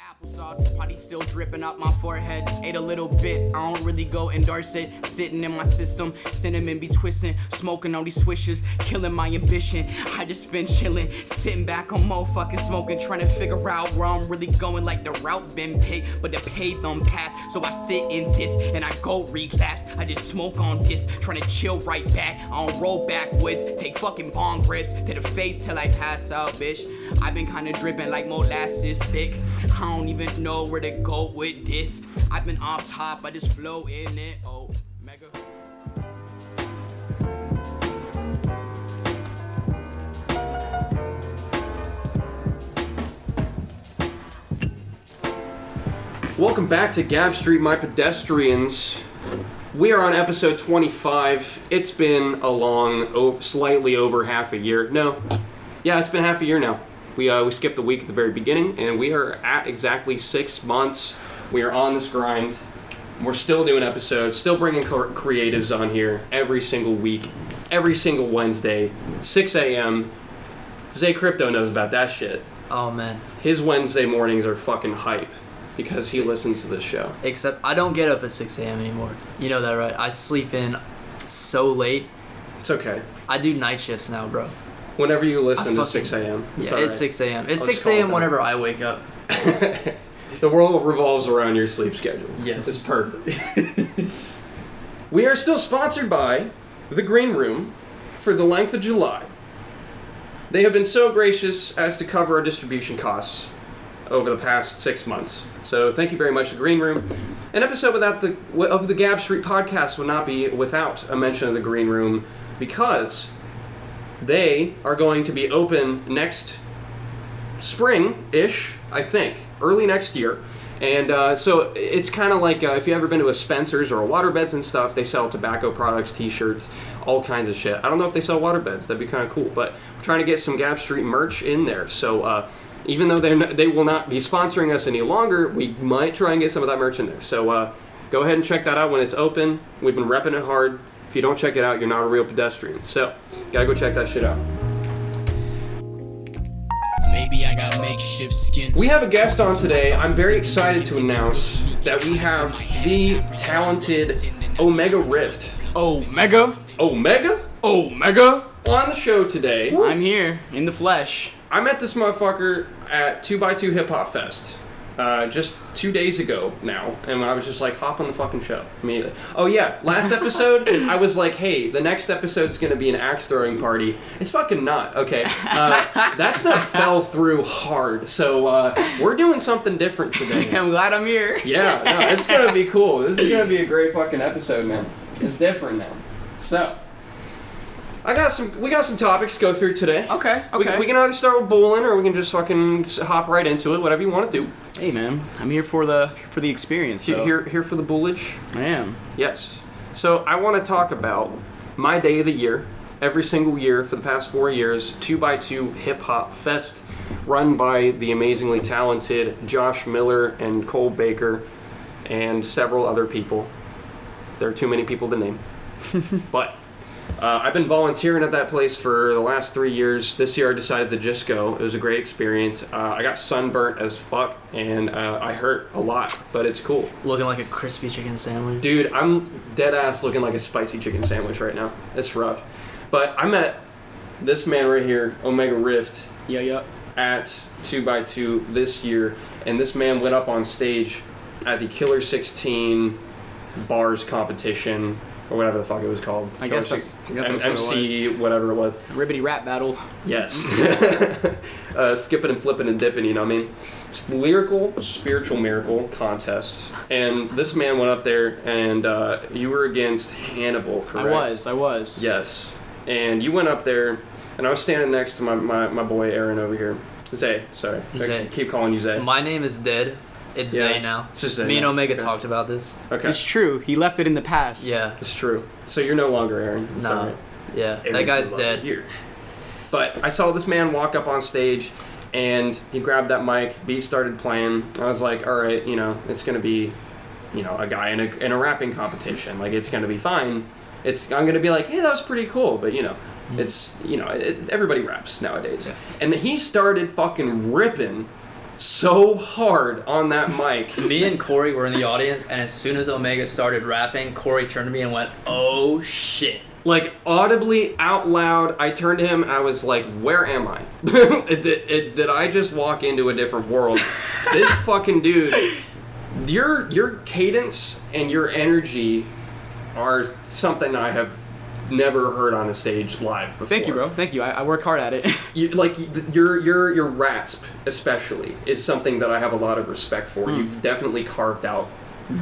Applesauce, potty still dripping up my forehead. Ate a little bit, I don't really go endorse it. Sitting in my system, cinnamon be twisting. Smoking on these swishers, killing my ambition. I just been chilling, sitting back on motherfucking smoking. Trying to figure out where I'm really going, like the route been picked, but the paved on path. So I sit in this, and I go relapse. I just smoke on this, trying to chill right back. I don't roll backwards, take fucking bong rips to the face till I pass out, bitch. I've been kinda dripping like molasses thick. I don't even know where to go with this. I've been off top, I just flow in it. Oh, mega. Welcome back to Gab Street, my pedestrians. We are on episode 25. It's been a long, slightly over half a year. No, yeah, it's been half a year now. We skipped a week at the very beginning, and we are at exactly 6 months. We are on this grind. We're still doing episodes, still bringing creatives on here every single week, every single Wednesday, 6 a.m. Zay Crypto knows about that shit. Oh, man. His Wednesday mornings are fucking hype because he listens to this show. Except I don't get up at 6 a.m. anymore. You know that, right? I sleep in so late. It's okay. I do night shifts now, bro. Whenever you listen to 6 a.m. Yeah, it's 6 a.m. It's 6 a.m. whenever I wake up. The world revolves around your sleep schedule. Yes. It's perfect. We are still sponsored by The Green Room for the length of July. They have been so gracious as to cover our distribution costs over the past 6 months. So thank you very much, The Green Room. An episode of the Gab Street podcast would not be without a mention of The Green Room because they are going to be open next spring-ish, I think, early next year. And so it's kind of like if you've ever been to a Spencer's or a Waterbeds and stuff, they sell tobacco products, t-shirts, all kinds of shit. I don't know if they sell Waterbeds. That'd be kind of cool. But we're trying to get some Gab Street merch in there. So even though they will not be sponsoring us any longer, we might try and get some of that merch in there. So go ahead and check that out when it's open. We've been repping it hard. If you don't check it out, you're not a real pedestrian. So, gotta go check that shit out. Maybe I got makeshift skin. We have a guest on today. I'm very excited to announce that we have the talented Omega Rift. Omega? Omega? Omega? On the show today. I'm here, in the flesh. I met this motherfucker at 2x2 Hip Hop Fest. Just 2 days ago now, and I was just like, hop on the fucking show immediately. Oh yeah, last episode, I was like, hey, the next episode's gonna be an axe throwing party. It's fucking not, okay. That stuff fell through hard, so we're doing something different today. I'm glad I'm here. Yeah, no, it's gonna be cool. This is gonna be a great fucking episode, man. It's different now. So, we got some topics to go through today. Okay. We can either start with bowling, or we can just fucking hop right into it, whatever you want to do. Hey man, I'm here for the experience. So. Here for the bullage? I am. Yes. So I want to talk about my day of the year, every single year for the past 4 years, 2x2 Hip Hop Fest, run by the amazingly talented Josh Miller and Cole Baker, and several other people. There are too many people to name. But I've been volunteering at that place for the last 3 years. This year I decided to just go. It was a great experience. I got sunburnt as fuck, and I hurt a lot, but it's cool. Looking like a crispy chicken sandwich. Dude, I'm dead ass looking like a spicy chicken sandwich right now. It's rough. But I met this man right here, Omega Rift, at 2x2 this year, and this man went up on stage at the Killer 16 bars competition, or whatever the fuck it was called. I guess that's MC, whatever it was. Ribbity rap battle. Yes. Skipping and flipping and dipping, you know what I mean? It's the lyrical, spiritual miracle contest. And this man went up there, and you were against Hannibal, correct? I was. Yes. And you went up there, and I was standing next to my boy Aaron over here. Zay, sorry. Zay. I keep calling you Zay. My name is dead. It's Zay now. It's just Zay. Me and Omega talked about this. Okay. It's true. He left it in the past. Yeah. It's true. So you're no longer Aaron. It's all right. Yeah. Aaron's that guy's no longer dead. Here. But I saw this man walk up on stage, and he grabbed that mic, beat started playing. I was like, all right, it's going to be, a guy in a rapping competition. Like, it's going to be fine. I'm going to be like, hey, that was pretty cool. But, it's, everybody raps nowadays. Yeah. And he started fucking ripping so hard on that mic. Me and Corey were in the audience, and as soon as Omega started rapping, Corey turned to me and went, "Oh shit." Like, audibly, out loud, I turned to him and I was like, where am I? Did I just walk into a different world? This fucking dude, your cadence and your energy are something I have never heard on a stage live before. Thank you, bro. Thank you. I work hard at it. Your rasp, especially, is something that I have a lot of respect for. You've definitely carved out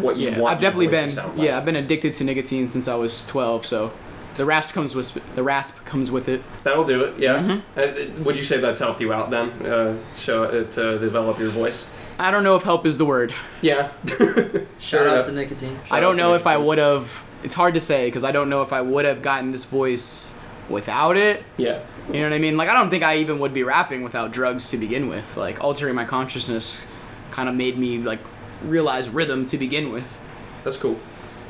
what you want. I've definitely your voice been. to sound like. Yeah, I've been addicted to nicotine since I was 12. So, the rasp comes with it. That'll do it, yeah. Would you say that's helped you out then, to develop your voice? I don't know if help is the word. Yeah. Shout out to nicotine. I don't know if I would have. It's hard to say because I don't know if I would have gotten this voice without it. Yeah. You know what I mean? Like, I don't think I even would be rapping without drugs to begin with. Like, altering my consciousness kind of made me, like, realize rhythm to begin with. That's cool.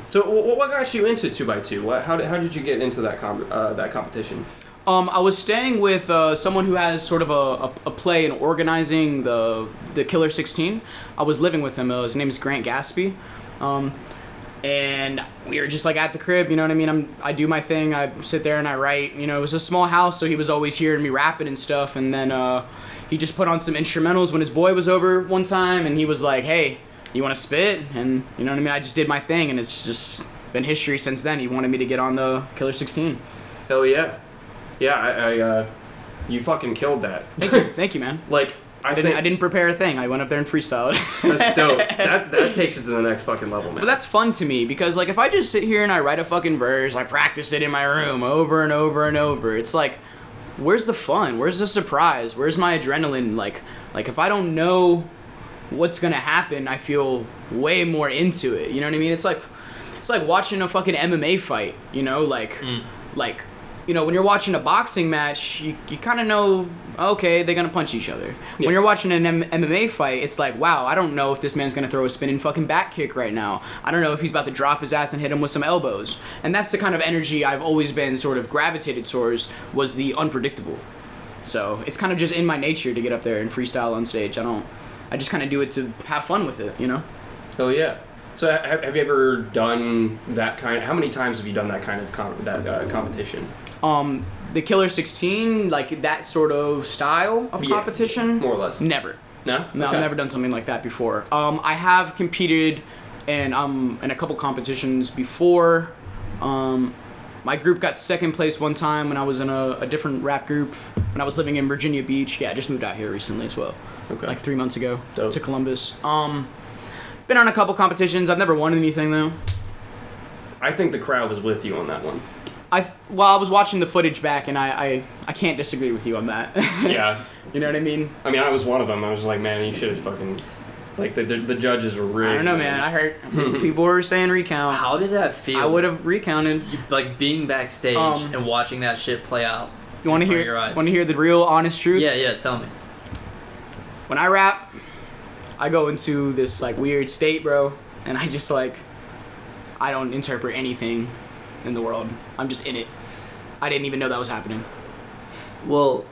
So, what got you into 2x2? How did you get into that competition? I was staying with someone who has sort of a play in organizing the Killer 16. I was living with him. His name is Grant Gaspy. And we were just like at the crib, you know what I mean? I do my thing. I sit there and I write. You know, it was a small house, so he was always hearing me rapping and stuff. And then he just put on some instrumentals when his boy was over one time, and he was like, "Hey, you want to spit?" And you know what I mean? I just did my thing, and it's just been history since then. He wanted me to get on the Killer 16. Hell yeah. Yeah, I you fucking killed that. Thank you, man. Like, I didn't prepare a thing. I went up there and freestyled. That's dope. That takes it to the next fucking level, man. But that's fun to me because, like, if I just sit here and I write a fucking verse, I practice it in my room over and over and over. It's like, where's the fun? Where's the surprise? Where's my adrenaline? Like if I don't know what's gonna happen, I feel way more into it. You know what I mean? It's like watching a fucking MMA fight. You know, like. You know, when you're watching a boxing match, you kind of know, okay, they're going to punch each other. Yeah. When you're watching an MMA fight, it's like, wow, I don't know if this man's going to throw a spinning fucking back kick right now. I don't know if he's about to drop his ass and hit him with some elbows. And that's the kind of energy I've always been sort of gravitated towards, was the unpredictable. So it's kind of just in my nature to get up there and freestyle on stage. I just kind of do it to have fun with it, you know? Oh, yeah. So have you ever done that kind? How many times have you done that kind of competition? The Killer 16, like that sort of style of competition? More or less. Never. No? No, Okay. I've never done something like that before. I have competed in a couple competitions before. My group got second place one time when I was in a different rap group when I was living in Virginia Beach. Yeah, I just moved out here recently as well. Okay. Like 3 months ago. Dope. To Columbus. Been on a couple competitions. I've never won anything though. I think the crowd was with you on that one. I was watching the footage back and I can't disagree with you on that. Yeah. You know what I mean? I mean, I was one of them. I was like, man, you should have fucking... Like, the judges were rigged. I don't know, man. I heard people were saying recount. How did that feel? I would have recounted. Like being backstage and watching that shit play out. You want to in front of hear? your eyes. Want to hear the real, honest truth? Yeah. Tell me. When I rap, I go into this like weird state, bro, and I just like, I don't interpret anything in the world. I'm just in it. I didn't even know that was happening. Well,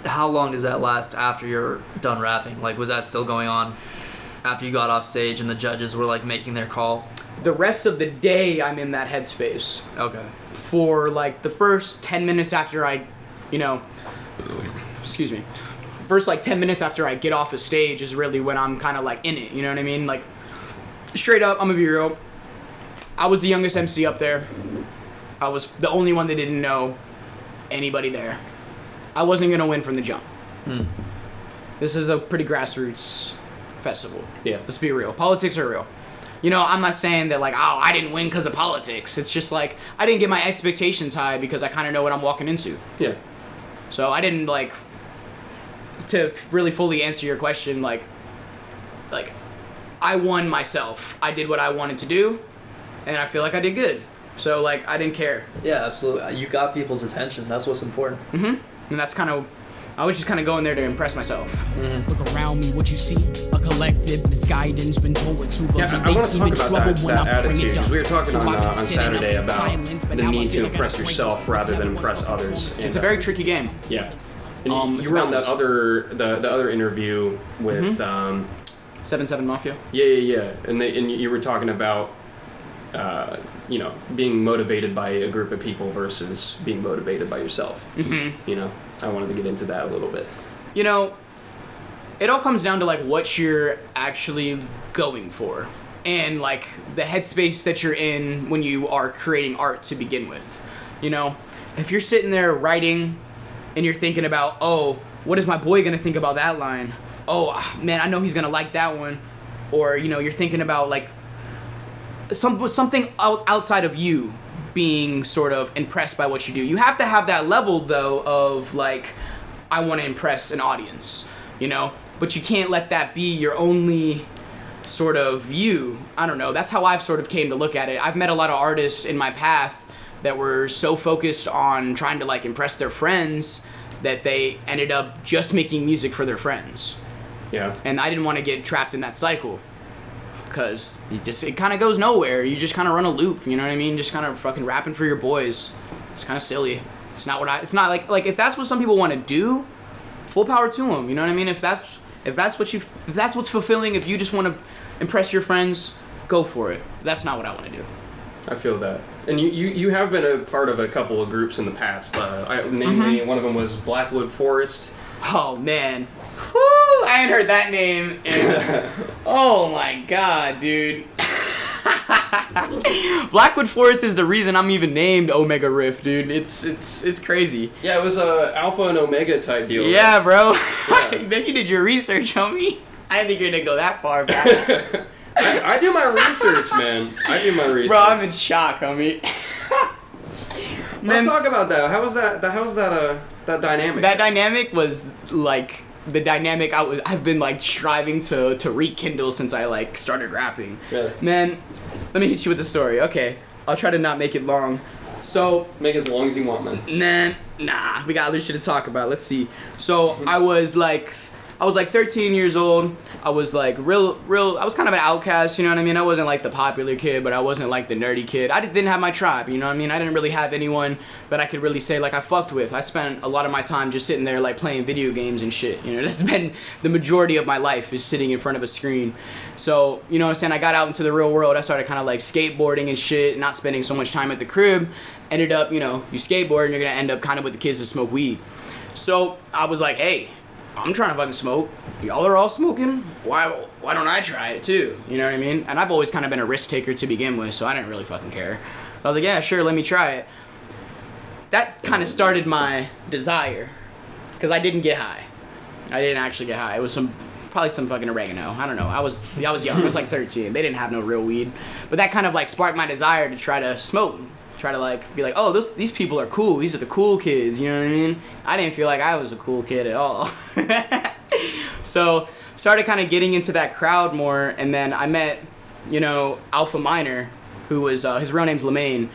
how long does that last after you're done rapping? Like, was that still going on after you got off stage and the judges were like making their call? The rest of the day, I'm in that headspace. Okay. For like the first 10 minutes after I, excuse me, first like 10 minutes after I get off a stage is really when I'm kind of like in it, you know what I mean? Like, straight up, I'm gonna be real. I was the youngest MC up there. I was the only one that didn't know anybody there. I wasn't gonna win from the jump. This is a pretty grassroots festival. Yeah. Let's be real. Politics are real. You know, I'm not saying that like, oh, I didn't win because of politics. It's just like, I didn't get my expectations high because I kind of know what I'm walking into. Yeah. So I didn't like, to really fully answer your question, like I won myself. I did what I wanted to do, and I feel like I did good. So like, I didn't care. Yeah, absolutely. You got people's attention. That's what's important. And that's kind of, I was just kind of going there to impress myself. Look around me, what you see? A collective misguidance, been told to believe. Yeah, I want to talk about that attitude, because we were talking on Saturday about the need to impress yourself rather than impress others. It's a very tricky game. Yeah. And you It's were on about- that the other interview with 7-7 Mafia. yeah, and you were talking about being motivated by a group of people versus being motivated by yourself. Mm-hmm. I wanted to get into that a little bit. It all comes down to like what you're actually going for and like the headspace that you're in when you are creating art to begin with. If you're sitting there writing and you're thinking about, oh, what is my boy gonna think about that line? Oh man, I know he's gonna like that one. Or you're thinking about like something outside of you being sort of impressed by what you do. You have to have that level though of like, I want to impress an audience, but you can't let that be your only sort of view. I don't know. That's how I've sort of came to look at it. I've met a lot of artists in my path that were so focused on trying to like impress their friends that they ended up just making music for their friends. Yeah. And I didn't want to get trapped in that cycle because it kind of goes nowhere. You just kind of run a loop, you know what I mean? Just kind of fucking rapping for your boys. It's kind of silly. It's not like if that's what some people want to do, full power to them, you know what I mean? If that's what's fulfilling, if you just want to impress your friends, go for it. That's not what I want to do. I feel that. And you have been a part of a couple of groups in the past. Namely, one of them was Blackwood Forest. Oh, man. Whew, I ain't heard that name in... Oh, my God, dude. Blackwood Forest is the reason I'm even named Omega Riff, dude. It's crazy. Yeah, it was a Alpha and Omega type deal. Yeah, bro. Yeah. Then you did your research on me. I didn't think you were going to go that far back. I do my research, man. I do my research. Bro, I'm in shock, homie. Let's talk about that. How was that dynamic? That dynamic was like the dynamic I've been like striving to rekindle since I like started rapping. Really? Man, let me hit you with the story. Okay, I'll try to not make it long. So Make it as long as you want, man. nah, we got other shit to talk about. Let's see. So I was like 13 years old. I was like I was kind of an outcast, you know what I mean? I wasn't like the popular kid, but I wasn't like the nerdy kid. I just didn't have my tribe, you know what I mean? I didn't really have anyone that I could really say like I fucked with. I spent a lot of my time just sitting there like playing video games and shit, that's been the majority of my life is sitting in front of a screen. So, you know what I'm saying? I got out into the real world. I started kind of like skateboarding and shit, not spending so much time at the crib. Ended up, you skateboard and you're gonna end up kind of with the kids that smoke weed. So I was like, hey, I'm trying to fucking smoke. Y'all are all smoking. Why don't I try it too? You know what I mean? And I've always kind of been a risk taker to begin with, so I didn't really fucking care. I was like, yeah, sure, let me try it. That kind of started my desire, because I didn't get high. I didn't actually get high. It was probably some fucking oregano. I don't know. I was young. I was like 13. They didn't have no real weed, but that kind of like sparked my desire to try to smoke. Try to like be like, oh, these people are cool. These are the cool kids. You know what I mean? I didn't feel like I was a cool kid at all. So started kind of getting into that crowd more, and then I met, Alpha Minor, who was his real name's Lemaine,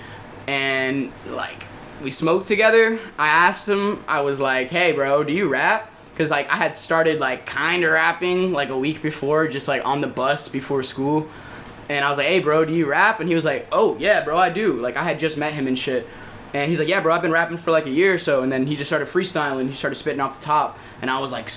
and like we smoked together. I asked him, I was like, hey, bro, do you rap? Because like I had started like kind of rapping like a week before, just like on the bus before school. And I was like, hey, bro, do you rap? And he was like, oh, yeah, bro, I do. Like, I had just met him and shit. And he's like, yeah, bro, I've been rapping for like a year or so. And then he just started freestyling. He started spitting off the top. And I was like,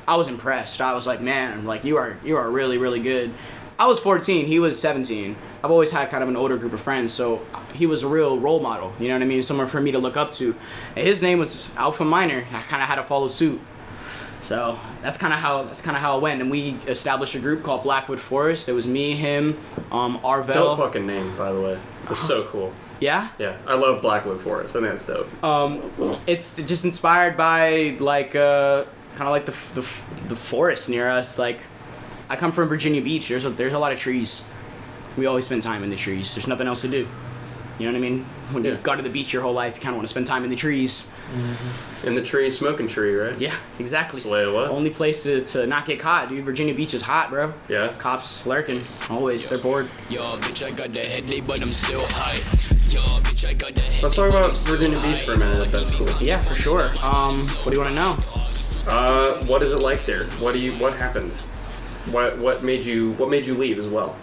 I was impressed. I was like, man, like, you are really, really good. I was 14. He was 17. I've always had kind of an older group of friends. So he was a real role model. You know what I mean? Someone for me to look up to. And his name was Alpha Minor. I kind of had to follow suit. So that's kind of how it went, and we established a group called Blackwood Forest. It was me, him, Arvel. Dope fucking name, by the way. It's so cool. Yeah. Yeah, I love Blackwood Forest. I think that's dope. It's just inspired by like kind of like the forest near us. Like, I come from Virginia Beach. There's a lot of trees. We always spend time in the trees. There's nothing else to do. You know what I mean? When you go to the beach your whole life, you kind of want to spend time in the trees. Mm-hmm. In the tree, smoking tree, right? Yeah, exactly. That's the way it was. Only place to not get caught, dude. Virginia Beach is hot, bro. Yeah. Cops lurking. Always. They're bored. Yo, bitch, I got the headache, but I'm still high. Yo, bitch, I got the headache. Let's talk about Virginia Beach for a minute, if that's cool. Yeah, for sure. What do you want to know? What is it like there? What happened? What made you leave as well?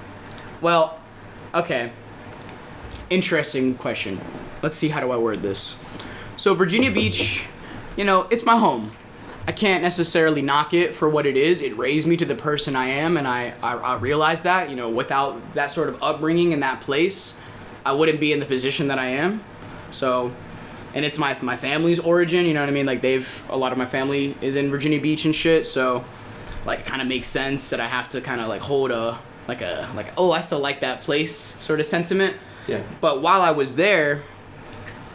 Well, okay. Interesting question. Let's see, how do I word this? So Virginia Beach, it's my home. I can't necessarily knock it for what it is. It raised me to the person I am, and I realized that, you know, without that sort of upbringing in that place, I wouldn't be in the position that I am. So, and it's my family's origin, you know what I mean? Like, a lot of my family is in Virginia Beach and shit, so, like, it kind of makes sense that I have to kind of, like, hold oh, I still like that place sort of sentiment. Yeah. But while I was there,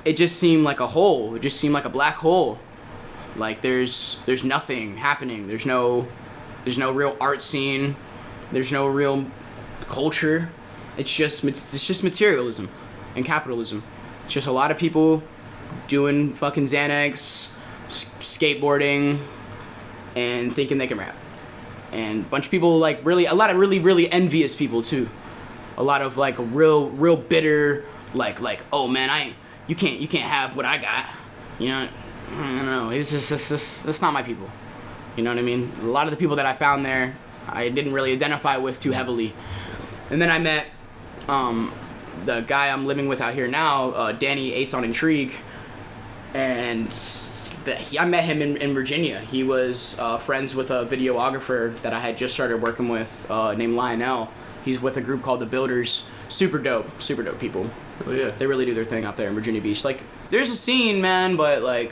it just seemed like a hole. It just seemed like a black hole. Like, there's nothing happening. There's no real art scene. There's no real culture. It's just materialism and capitalism. It's just a lot of people doing fucking Xanax, skateboarding, and thinking they can rap. And a bunch of people, like, a lot of really envious people too. A lot of, like, real bitter, like, oh man, you can't have what I got. You know, I don't know. It's just not my people. You know what I mean? A lot of the people that I found there, I didn't really identify with too heavily. And then I met the guy I'm living with out here now, Danny Ace on Intrigue, and I met him in Virginia. He was friends with a videographer that I had just started working with named Lionel. He's with a group called The Builders. Super dope people. Oh yeah. They really do their thing out there in Virginia Beach. Like, there's a scene, man, but like,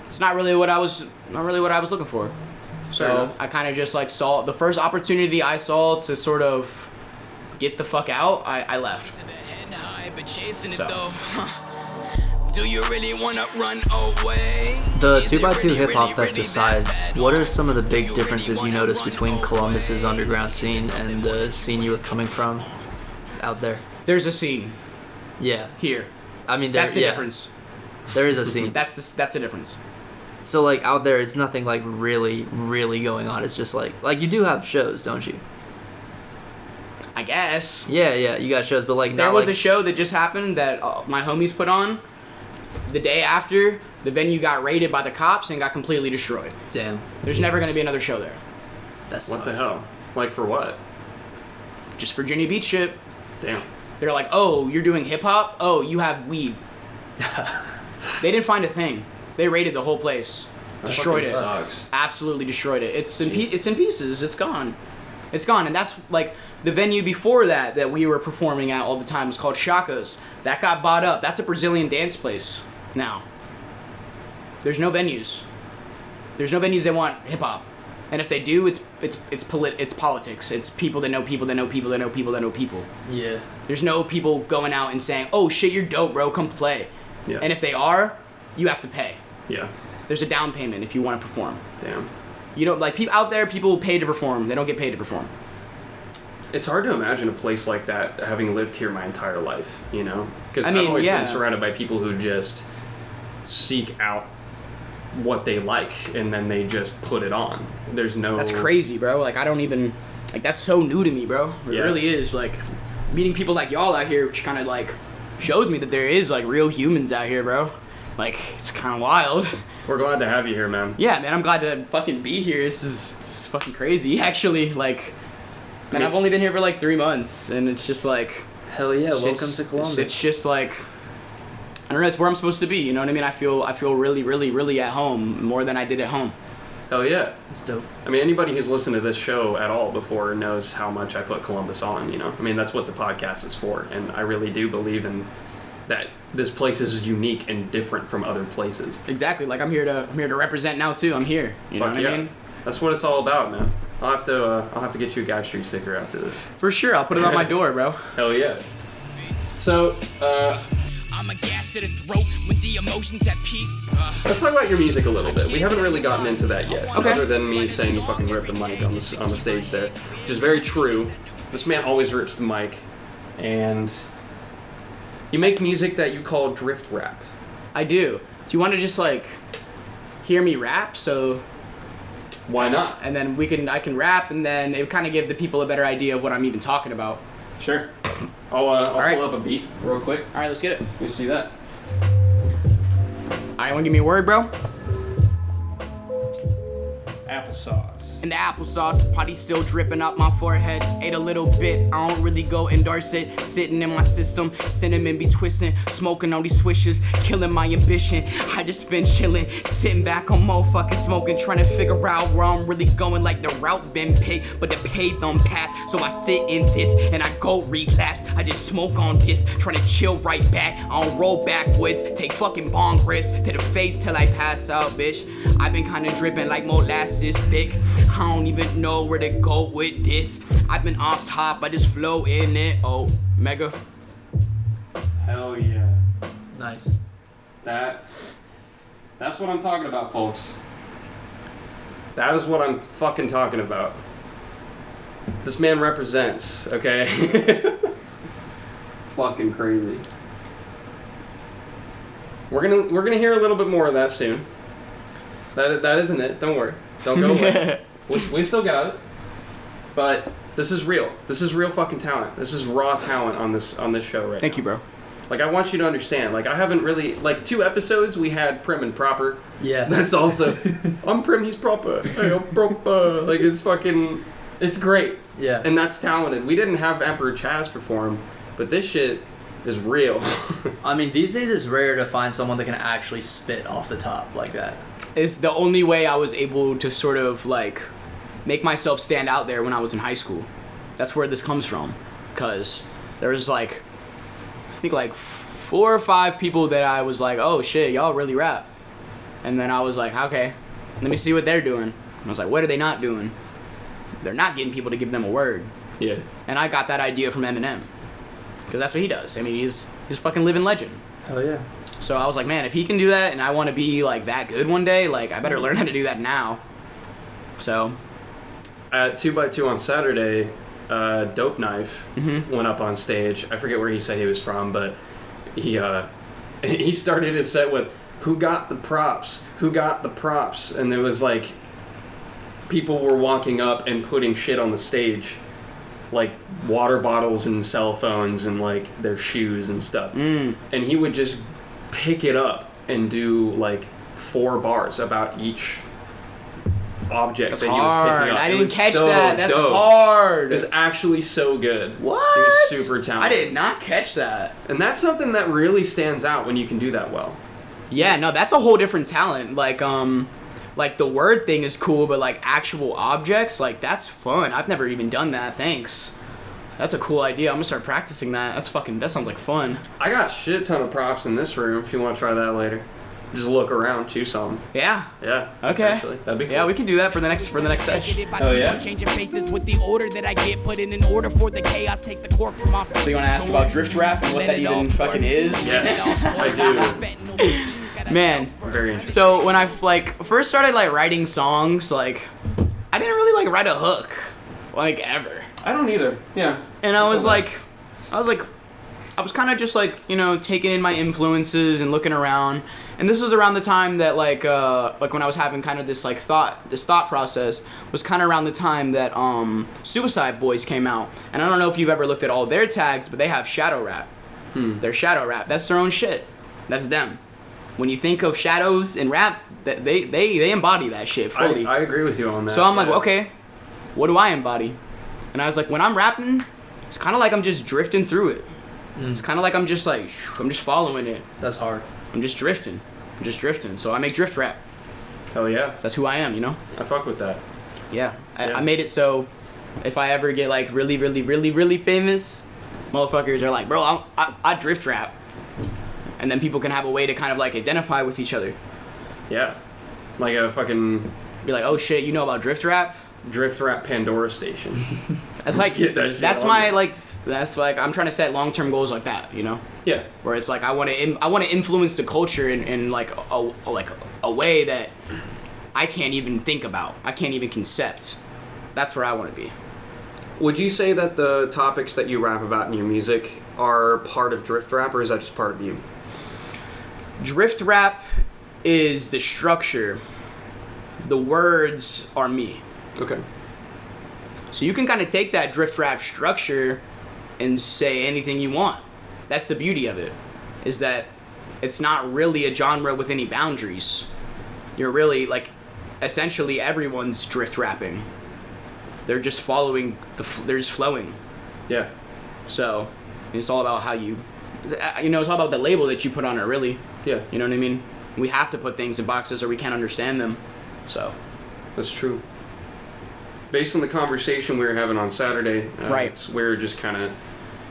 it's not really what I was looking for. So I kind of just like saw the first opportunity I saw to sort of get the fuck out. I left. So. Do you really wanna run away? The 2x2 Hip Hop Fest aside, what are some of the big differences you notice between Columbus's underground scene and the scene you were coming from out there? There's a scene Yeah. here. I mean, That's the difference. There is a scene. That's the difference. So, like, out there, it's nothing, like, really going on. It's just, like you do have shows, don't you? I guess. Yeah, you got shows, but, like, There not was like, a show that just happened that my homies put on. The day after, the venue got raided by the cops and got completely destroyed. Damn. There's never going to be another show there. That's What the hell? Like, for what? Just Virginia Beach shit. Damn. They're like, oh, you're doing hip-hop? Oh, you have weed. They didn't find a thing. They raided the whole place. Destroyed it. Sucks. Absolutely destroyed it. It's in pieces. It's gone. It's gone. And that's like the venue before that we were performing at all the time was called Chaka's. That got bought up. That's a Brazilian dance place now. There's no venues. There's no venues that want hip hop. And if they do, it's politics. It's people that know people that know people that know people that know people. Yeah. There's no people going out and saying, "Oh shit, you're dope, bro. Come play." Yeah. And if they are, you have to pay. Yeah. There's a down payment if you want to perform. Damn. You know, like people out there, people pay to perform. They don't get paid to perform. It's hard to imagine a place like that having lived here my entire life, you know? Because I mean, I've always yeah. been surrounded by people who just seek out what they like and then they just put it on. There's no... That's crazy, bro. Like, I don't even... Like, that's so new to me, bro. It Yeah. really is. Like, meeting people like y'all out here, which kind of, like, shows me that there is, like, real humans out here, bro. Like, it's kind of wild. We're glad to have you here, man. Yeah, man, I'm glad to fucking be here. This is fucking crazy, actually. Like, man, I've only been here for, like, 3 months, and it's just, like... Hell yeah, welcome it's- to Columbus. It's just, like... I don't know, it's where I'm supposed to be, you know what I mean? I feel really, really, really at home, more than I did at home. Hell yeah. That's dope. I mean, anybody who's listened to this show at all before knows how much I put Columbus on, you know? I mean, that's what the podcast is for, and I really do believe in that this place is unique and different from other places. Exactly, like I'm here to represent now too. I'm here. You know Fuck what yeah. I mean? That's what it's all about, man. I'll have to get you a Guy Street sticker after this. For sure, I'll put it on my door, bro. Hell yeah. So, I'm a gas to the throat when the emotions at peaks. let's talk about your music a little bit. We haven't really gotten into that yet, Okay. other than me saying you fucking ripped the mic on the stage there, which is very true. This man always rips the mic, and you make music that you call drift rap. I do. Do you want to just like hear me rap? So, Why not? and then I can rap, and then it kind of give the people a better idea of what I'm even talking about. Sure. I'll right. pull up a beat real quick. All right, let's get it. You see that? All right, want to give me a word, bro? Applesauce. and the applesauce, potty still dripping up my forehead. Ate a little bit, I don't really go endorse it. Sitting in my system, cinnamon be twisting, smoking on these swishes, killing my ambition. I just been chilling, sitting back on motherfucking smoking, trying to figure out where I'm really going. Like the route been paved, but the paved on path. So I sit in this and I go relapse. I just smoke on this, trying to chill right back. I don't roll backwards, take fucking bong rips to the face till I pass out, bitch. I've been kinda dripping like molasses thick. I don't even know where to go with this. I've been off top, I just flow in it. Oh, mega. Hell yeah. Nice. That's what I'm talking about, folks. That is what I'm fucking talking about. This man represents, okay? Fucking crazy. We're gonna hear a little bit more of that soon. That isn't it. Don't worry. Don't go away. we still got it. But this is real. This is real fucking talent. This is raw talent on this show right Thank now. you, bro. Like, I want you to understand. Like, I haven't really... Like, 2 episodes, we had Prim and Proper. Yeah. That's also... I'm Prim, he's Proper. Hey, I'm Proper. Like, it's fucking... It's great. Yeah. And that's talented. We didn't have Emperor Chaz perform, but this shit is real. I mean, these days it's rare to find someone that can actually spit off the top like that. It's the only way I was able to sort of like make myself stand out there when I was in high school. That's where this comes from. Because there was like, I think like 4 or 5 people that I was like, oh shit, y'all really rap. And then I was like, okay, let me see what they're doing. And I was like, what are they not doing? They're not getting people to give them a word. Yeah. And I got that idea from Eminem. Because that's what he does. I mean, he's a fucking living legend. Hell yeah. So I was like, man, if he can do that and I want to be like that good one day, like I better learn how to do that now. So At 2x2 on Saturday, Dope Knife went up on stage. I forget where he said he was from, but he started his set with, "Who got the props? Who got the props?" And there was like, people were walking up and putting shit on the stage, like water bottles and cell phones and like their shoes and stuff. And he would just pick it up and do like 4 bars about each object that's that hard. he was picking up. I It didn't was catch so that. That's dope. hard. It was actually so good. What? He was super talented. I did not catch that. And that's something that really stands out when you can do that well. Yeah, no, that's a whole different talent. Like the word thing is cool, but like actual objects, like that's fun. I've never even done that. Thanks. That's a cool idea. I'm gonna start practicing that. That sounds like fun. I got shit ton of props in this room if you want to try that later. Just look around, choose some. Yeah. Yeah. Okay. Potentially. That'd be cool. Yeah, we can do that for the next session. Oh, yeah? Changing faces with the order that I get, but in order for the chaos, take the cork from off. So you want to ask about drift rap and what that even fucking is? Yes, I do. Man, Very interesting. so when I first started like writing songs, like I didn't really like write a hook, like ever. I don't either. Yeah. And I was like kind of just like, you know, taking in my influences and looking around. And this was around the time that like when I was having kind of this thought process was kind of around the time that Suicide Boys came out. And I don't know if you've ever looked at all their tags, but they have shadow rap. They're shadow rap. That's their own shit. That's them. When you think of shadows and rap, they embody that shit fully. I agree with you on that. So I'm like, yeah. okay, what do I embody? And I was like, when I'm rapping, it's kind of like I'm just drifting through it. It's kind of like I'm just following it. That's hard. I'm just drifting. So I make drift rap. Hell yeah. That's who I am, you know? I fuck with that. Yeah. Yeah. I made it so if I ever get like really, really, really, really famous, motherfuckers are like, bro, I drift rap. And then people can have a way to kind of like identify with each other. Yeah. Like a fucking Be like, oh shit, you know about drift rap? drift rap Pandora station. That's like, get that shit that's on my there. that's like, I'm trying to set long-term goals like that, you know? Yeah. Where it's like I want to influence the culture in like a way that I can't even think about. I can't even concept. That's where I want to be. Would you say that the topics that you rap about in your music are part of drift rap, or is that just part of you? Drift rap is the structure. The words are me. Okay. So you can kind of take that drift rap structure and say anything you want. That's the beauty of it, is that it's not really a genre with any boundaries. You're really like, essentially everyone's drift rapping. They're just following they're just flowing. Yeah. So it's all about how you it's all about the label that you put on it, really. Yeah. You know what I mean? We have to put things in boxes or we can't understand them. So That's true. Based on the conversation we were having on Saturday, Right. we were just kind of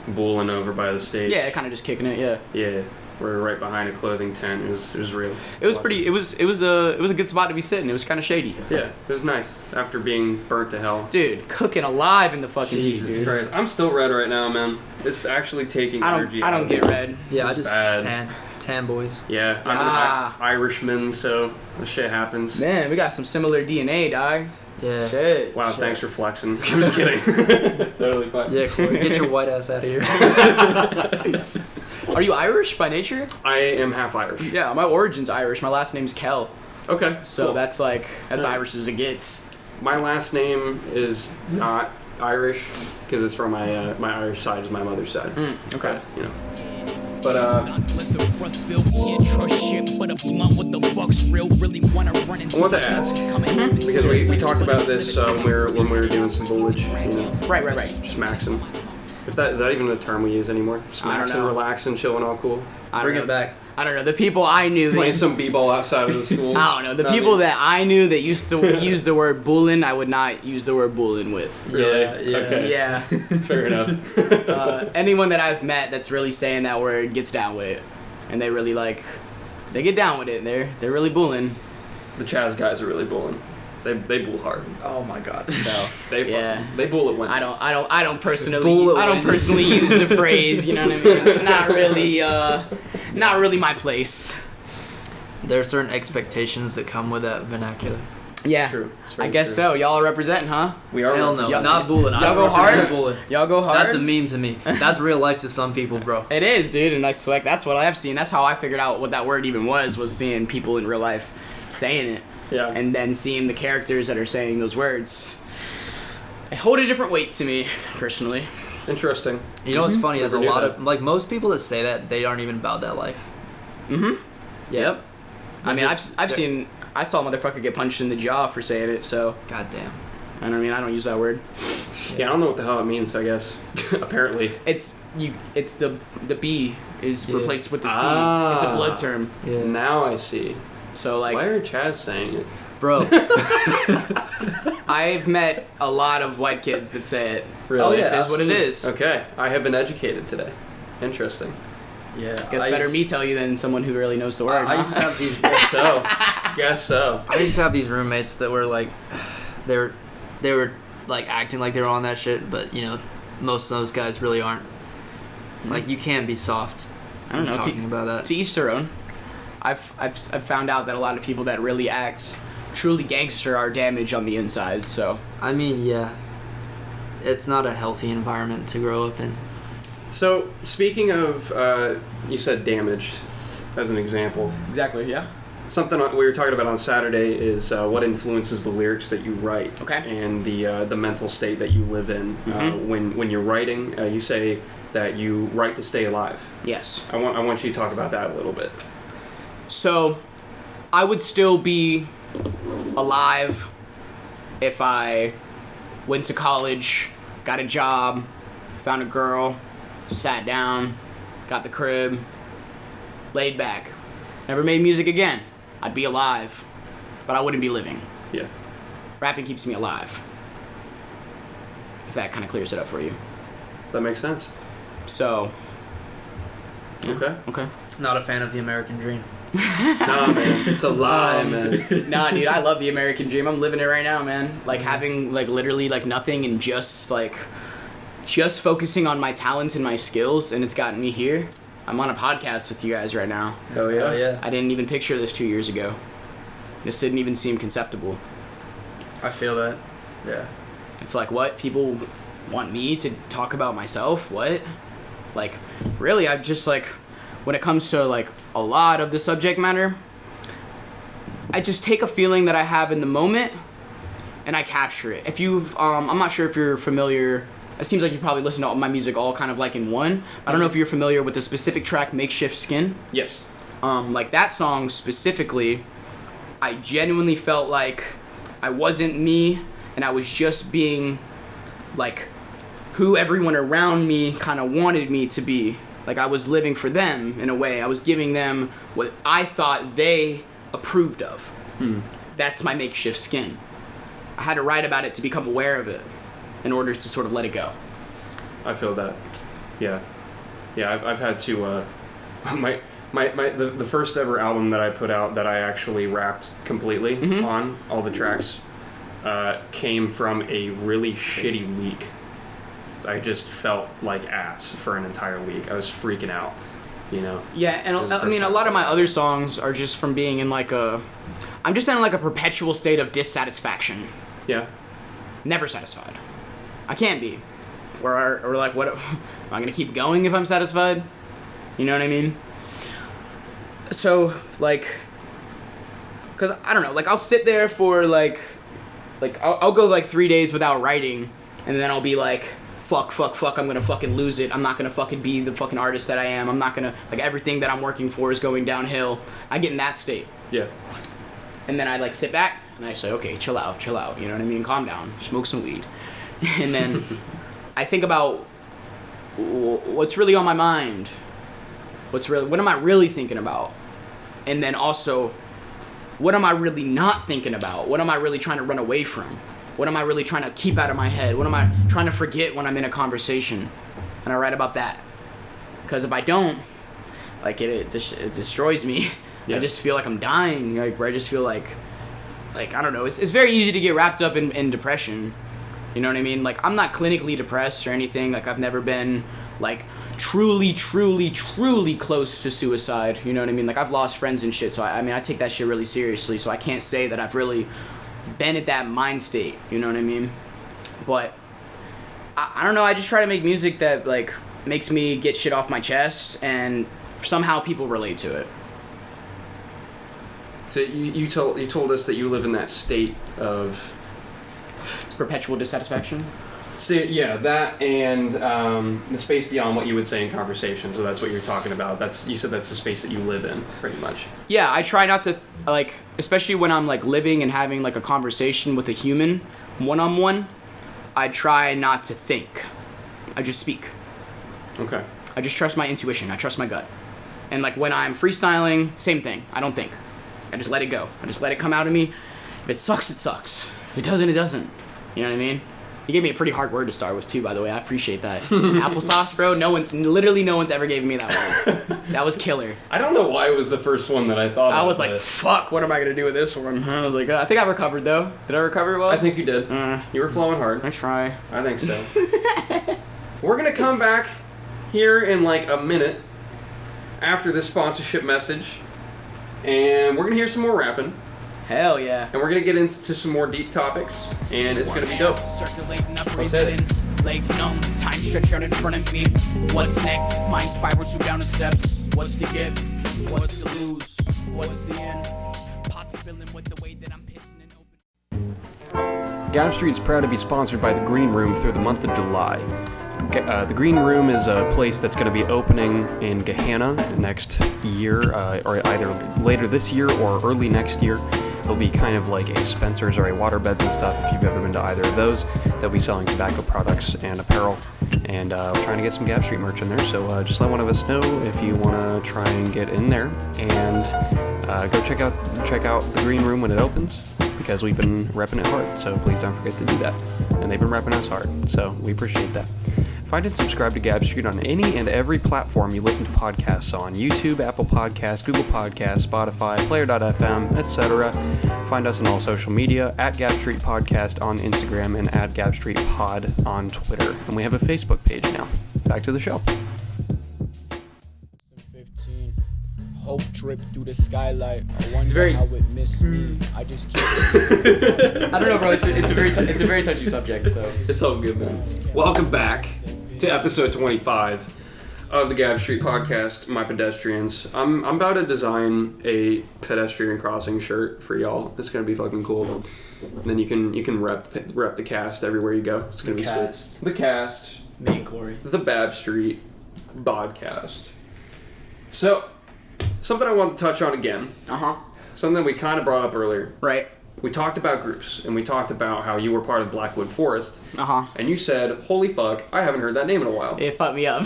bulling over by the stage. yeah, kind of just kicking it. Yeah. Yeah. We're right behind a clothing tent. It was real. It was pretty. It was a good spot to be sitting. It was kind of shady. Yeah, it was nice after being burnt to hell. Dude, cooking alive in the fucking heat, Jesus dude. Christ. I'm still red right now, man. It's actually taking energy. I don't get red. Yeah, I It's just bad. tan boys. Yeah, I'm Ah. an Irishman, so the shit happens. Man, we got some similar DNA, dog. Yeah. Shit. Wow, Shit. thanks for flexing. I'm just kidding. Totally fine. Yeah, Corey, get your white ass out of here. Are you Irish by nature? I am half Irish. Yeah, my origin's Irish. My last name's Kell. Okay. So cool. that's Yeah. Irish as it gets. My last name is not Irish because it's from my Irish side is my mother's side. Okay. But, you know. But I want to ask because we talked about this when we were doing some Bullage, Right. just maxing. If that is that even a term we use anymore? Just I don't maxing, know. relaxing, chilling, all cool. Bring it back. I don't know. The people I knew Play that some b-ball outside of the school. I don't know. The people that I knew that used to use the word bullin', I would not use the word bullin' with. Really? Yeah. Okay. Yeah. Fair enough. Anyone that I've met that's really saying that word gets down with it, and they really they get down with it. They're really bullin'. The Chaz guys are really bulling. They bull hard. Oh my god. No, they Yeah. they bull at Wendy's. I don't personally Bull at I don't Wendy's. personally use the phrase. You know what I mean? It's not really my place. There are certain expectations that come with that vernacular. Yeah. True. It's I very guess true. so. Y'all are representing, huh? We are. Hell no, Y'all- not bullying. y'all go hard? Bullying. Y'all go hard. That's a meme to me. That's real life to some people, bro. It is, dude, and that's what I've seen. That's how I figured out what that word even was seeing people in real life saying it, Yeah. and then seeing the characters that are saying those words. They hold a different weight to me, personally. Interesting. You know what's funny is a Never knew lot that. of most people that say that they aren't even about that life. Yep. I mean, just- I saw a motherfucker get punched in the jaw for saying it, so God damn. I don't use that word. Yeah, I don't know what the hell it means. I guess. Apparently. It's the B is Yeah. replaced with the C. Ah. It's a blood term. Yeah. Now I see. So Why like are Chaz saying it? Bro. I've met a lot of white kids that say it. Really? Oh, Yeah, this is what it is. Okay, I have been educated today. Interesting. Yeah. Guess better me tell you than someone who really knows the word. I huh? used to have these Guess so. Guess so. I used to have these roommates that were like they were like acting like they were on that shit, but you know, most of those guys really aren't. Like you can't be soft. I don't know. Talking about that. To each their own. I've found out that a lot of people that really act truly gangster are damaged on the inside. So I mean, yeah. It's not a healthy environment to grow up in. So speaking of, you said damaged, as an example. exactly, yeah. Something we were talking about on Saturday is what influences the lyrics that you write, Okay. and the mental state that you live in when you're writing. You say that you write to stay alive. Yes. I want you to talk about that a little bit. So, I would still be alive if I went to college, got a job, found a girl, sat down, got the crib, laid back, never made music again. I'd be alive, but I wouldn't be living. Yeah. Rapping keeps me alive. If that kind of clears it up for you. That makes sense. So, Okay. okay. Not a fan of the American dream. Nah, man. It's a lie, man. Nah, dude, I love the American dream. I'm living it right now, man. Like having like literally like nothing and just focusing on my talents and my skills, and it's gotten me here. I'm on a podcast with you guys right now. Hell yeah. Oh yeah. I didn't even picture this 2 years ago. This didn't even seem conceptible. I feel that. Yeah. It's like, what? People want me to talk about myself? What? Like, really, I'm just like, when it comes to like a lot of the subject matter, I just take a feeling that I have in the moment and I capture it. If you, I'm not sure if you're familiar, it seems like you probably listen to all my music all kind of like in one. I don't know if you're familiar with the specific track Makeshift Skin. Yes. Like that song specifically, I genuinely felt like I wasn't me, and I was just being like who everyone around me kind of wanted me to be. Like I was living for them in a way. I was giving them what I thought they approved of. That's my makeshift skin. I had to write about it to become aware of it in order to sort of let it go. I feel that. Yeah. I've had to. The first ever album that I put out that I actually rapped completely on all the tracks came from a really shitty week. I just felt like ass for an entire week. I was freaking out, you know. Yeah, and I mean, a lot of my other songs are just from being in like I'm just in like a perpetual state of dissatisfaction. Yeah. Never satisfied. I can't be. Or like, what? Am I gonna keep going if I'm satisfied? You know what I mean? So, like, cause I don't know, like I'll sit there for like I'll go like 3 days without writing, and then I'll be like, fuck, I'm gonna fucking lose it. I'm not gonna fucking be the fucking artist that I am. I'm not gonna, like, everything that I'm working for is going downhill. I get in that state. Yeah. And then I like sit back and I say, okay, chill out, you know what I mean? Calm down, smoke some weed. And then I think about what's really on my mind. What am I really thinking about? And then also, what am I really not thinking about? What am I really trying to run away from? What am I really trying to keep out of my head? What am I trying to forget when I'm in a conversation? And I write about that. Because if I don't, like, it destroys me. Yeah. I just feel like I'm dying. Like, I just feel like I don't know. It's very easy to get wrapped up in depression. You know what I mean? Like, I'm not clinically depressed or anything. Like, I've never been, like, truly close to suicide. You know what I mean? Like, I've lost friends and shit. So, I mean, I take that shit really seriously. So, I can't say that I've really been at that mind state. You know what I mean? But, I don't know. I just try to make music that, like, makes me get shit off my chest. And somehow people relate to it. So you told us that you live in that state of Perpetual dissatisfaction? yeah, that and the space beyond what you would say in conversation. So that's what you're talking about. You said that's the space that you live in, pretty much. Yeah, I try not to, like, especially when I'm, like, living and having, like, a conversation with a human, one-on-one, I try not to think. I just speak. Okay. I just trust my intuition. I trust my gut. And, like, when I'm freestyling, same thing. I don't think. I just let it go. I just let it come out of me. If it sucks, it sucks. If it doesn't, it doesn't. You know what I mean? You gave me a pretty hard word to start with, too, by the way. I appreciate that. Applesauce, bro. No one's ever gave me that word. That was killer. I don't know why it was the first one that I thought of. I was like, fuck, what am I going to do with this one? I was like, I think I recovered, though. Did I recover well? I think you did. You were flowing hard. I try. I think so. We're going to come back here in like a minute after this sponsorship message, and we're going to hear some more rapping. Hell yeah. And we're going to get into some more deep topics, and it's going to be dope. Circulating up, Let's hit it. legs numb, time stretched out in front of me. What's next? Mind spirals you down the steps. What's to get? What's to lose? What's the end? Pot spilling with the way that I'm pissing and open. Gab Street's proud to be sponsored by The Green Room through the month of July. The Green Room is a place that's going to be opening in Gehenna next year, or either later this year or early next year. It'll be kind of like a Spencer's or a Waterbeds and stuff if you've ever been to either of those. They'll be selling tobacco products and apparel, and we're trying to get some Gab Street merch in there, so just let one of us know if you want to try and get in there, and go check out The Green Room when it opens, because we've been repping it hard, so please don't forget to do that. And they've been repping us hard, so we appreciate that. Find and subscribe to Gab Street on any and every platform you listen to podcasts on: YouTube, Apple Podcasts, Google Podcasts, Spotify, Player.fm, etc. Find us on all social media, at Gab Street Podcast on Instagram and at Gab Street Pod on Twitter. And we have a Facebook page now. Back to the show. 15, hope drip through the skylight. I wonder how it missed me. I just keep I don't know, bro. It's a very touchy subject. So It's all good, man. Welcome back to episode 25 of the Gab Street Podcast, My Pedestrians. I'm about to design a pedestrian crossing shirt for y'all. It's gonna be fucking cool. And then you can rep the cast everywhere you go. It's gonna be cast. sweet. The cast. me and Corey. The Bab Street podcast. So, something I want to touch on again. Uh huh. Something we kind of brought up earlier. Right. we talked about groups, and we talked about how you were part of Blackwood Forest. Uh-huh. And you said, holy fuck, I haven't heard that name in a while. It fucked me up.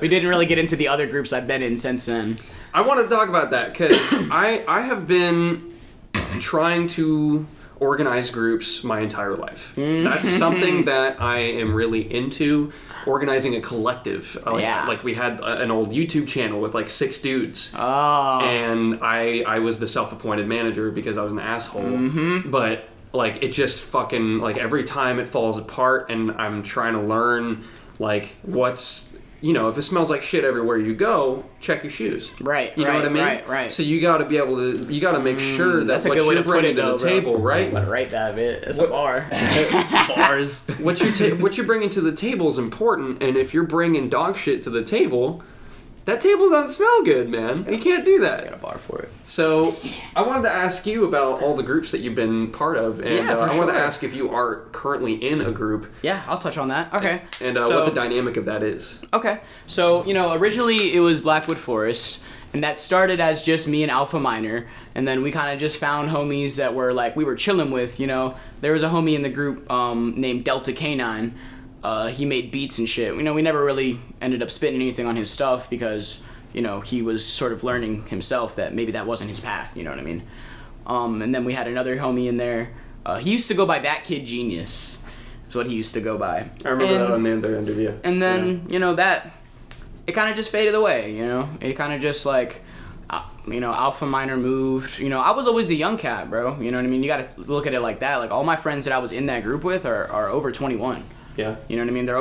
We didn't really get into the other groups I've been in since then. I want to talk about that, because I have been trying to organize groups my entire life. That's something that I am really into. Organizing a collective. Like we had an old YouTube channel with like 6 dudes. Oh. And I was the self-appointed manager because I was an asshole. But like it just fucking, like every time it falls apart, and I'm trying to learn like what's, you know, if it smells like shit everywhere you go, check your shoes. Right, you know what I mean? Right. So you got to be able to, you got to make sure that That's a what good way you're to put bringing it, to the though, bro. table, right? Let it write that bit. It's a bar. Bars. What you're bringing to the table is important, and if you're bringing dog shit to the table, that table doesn't smell good, man. You can't do that. Got a bar for it. So, I wanted to ask you about all the groups that you've been part of, and Yeah, for I wanted to sure. ask if you are currently in a group, Yeah, I'll touch on that. Okay. and So- what the dynamic of that is. Okay. So, you know, originally it was Blackwood Forest, and that started as just me and Alpha Minor, and then we kind of just found homies that were like, we were chilling with, you know. There was a homie in the group named Delta K9. He made beats and shit. You know, we never really ended up spitting anything on his stuff because, you know, he was sort of learning himself that maybe that wasn't his path, you know what I mean? And then we had another homie in there. He used to go by That Kid Genius. That's what he used to go by. I remember that on the other interview. And then, you know, that, it kind of just faded away, you know? It kind of just like, you know, Alpha Minor moved. You know, I was always the young cat, bro. You know what I mean? You got to look at it like that. Like, all my friends that I was in that group with are over 21. Yeah. You know what I mean? They're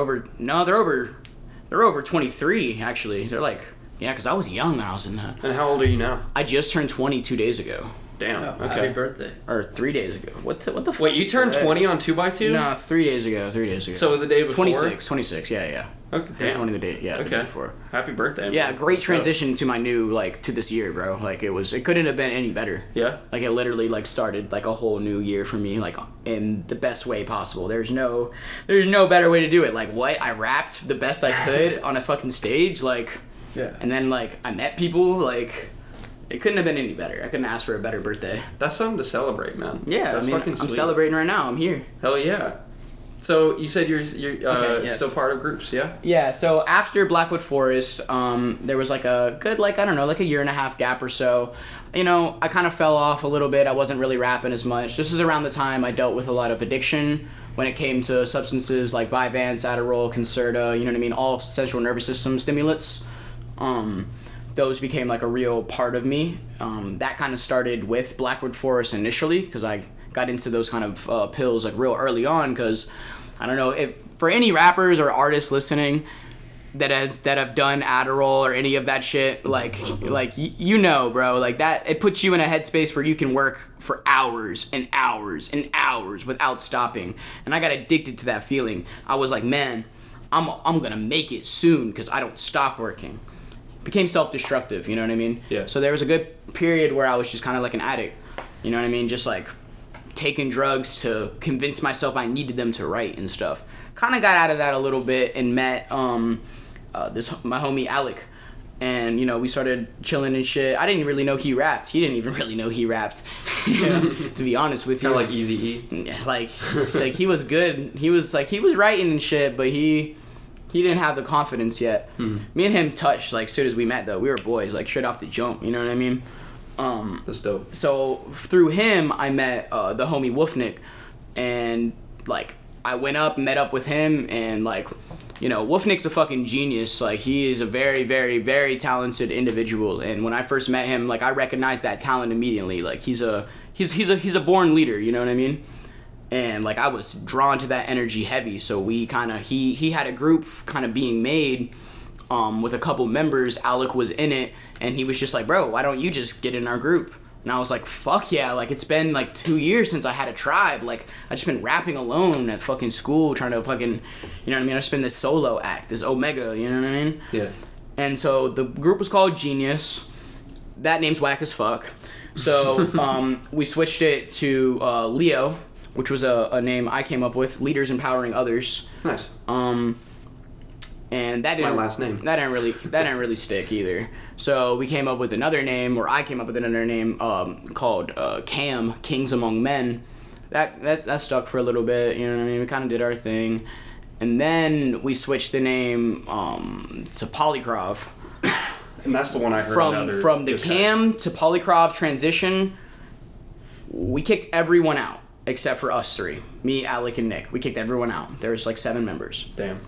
over 23, actually. They're like, yeah, because I was young when I was in that. And how old are you now? I just turned 20 2 days ago. Damn. Happy Okay. birthday. Or 3 days ago. What the fuck? Wait, you turned is that? 20 on 2x2? No, 3 days ago. So the day before? 26, yeah. Okay. Turned 20 the day, yeah, the day Okay. before. Happy birthday. Yeah, man. great So- transition to my new, like, to this year, bro. Like, it couldn't have been any better. Yeah. Like, it literally, like, started, like, a whole new year for me, like, in the best way possible. There's no better way to do it. Like, what? I rapped the best I could on a fucking stage, like, Yeah. and then, like, I met people, like, it couldn't have been any better. I couldn't ask for a better birthday. That's something to celebrate, man. Yeah, That's I mean, fucking I'm sweet. celebrating right now. I'm here. Hell yeah. So you said you're yes. still part of groups, yeah? Yeah, so after Blackwood Forest, there was like a good, like, I don't know, like a year and a half gap or so. You know, I kind of fell off a little bit. I wasn't really rapping as much. This is around the time I dealt with a lot of addiction when it came to substances like Vyvanse, Adderall, Concerta, you know what I mean, all central nervous system stimulants. Those became like a real part of me. That kind of started with Blackwood Forest initially because I got into those kind of pills like real early on because I don't know if for any rappers or artists listening that have done Adderall or any of that shit, like you know, bro, like that, it puts you in a headspace where you can work for hours and hours and hours without stopping. And I got addicted to that feeling. I was like, man, I'm gonna make it soon because I don't stop working. Became self-destructive, you know what I mean? Yeah. So there was a good period where I was just kind of like an addict, you know what I mean? Just like taking drugs to convince myself I needed them to write and stuff. Kind of got out of that a little bit and met my homie Alec, and you know we started chilling and shit. I didn't really know he rapped. He didn't even really know he rapped. You know, to be honest with you. Kind of like Eazy-E. Like he was good. He was writing and shit, but he didn't have the confidence yet. Me and him touched like soon as we met though. We were boys like straight off the jump. You know what I mean? That's dope. So through him, I met the homie Wolfnick, and like I went up, met up with him, and like, you know, Wolfnick's a fucking genius. Like he is a very, very, very talented individual. And when I first met him, like I recognized that talent immediately. Like he's a born leader. You know what I mean? And like I was drawn to that energy heavy. So we kind of he had a group kind of being made. With a couple members. Alec was in it, and he was just like, bro, why don't you just get in our group? And I was like, fuck yeah, like it's been like 2 years since I had a tribe. Like I just been rapping alone at fucking school, trying to fucking, you know what I mean? I just been this solo act, this Omega, you know what I mean? Yeah. And so the group was called Genius. That name's whack as fuck. So we switched it to Leo, which was a name I came up with, Leaders Empowering Others. Nice. And that my didn't last name. That didn't really stick either. So we came up with another name, or I came up with another name called Cam, Kings Among Men. That stuck for a little bit. You know what I mean? We kind of did our thing, and then we switched the name to Polycrov. And that's the one I heard. From the Cam to Polycrov transition, we kicked everyone out except for us three. Me, Alec, and Nick. We kicked everyone out. There's like 7 members. Damn.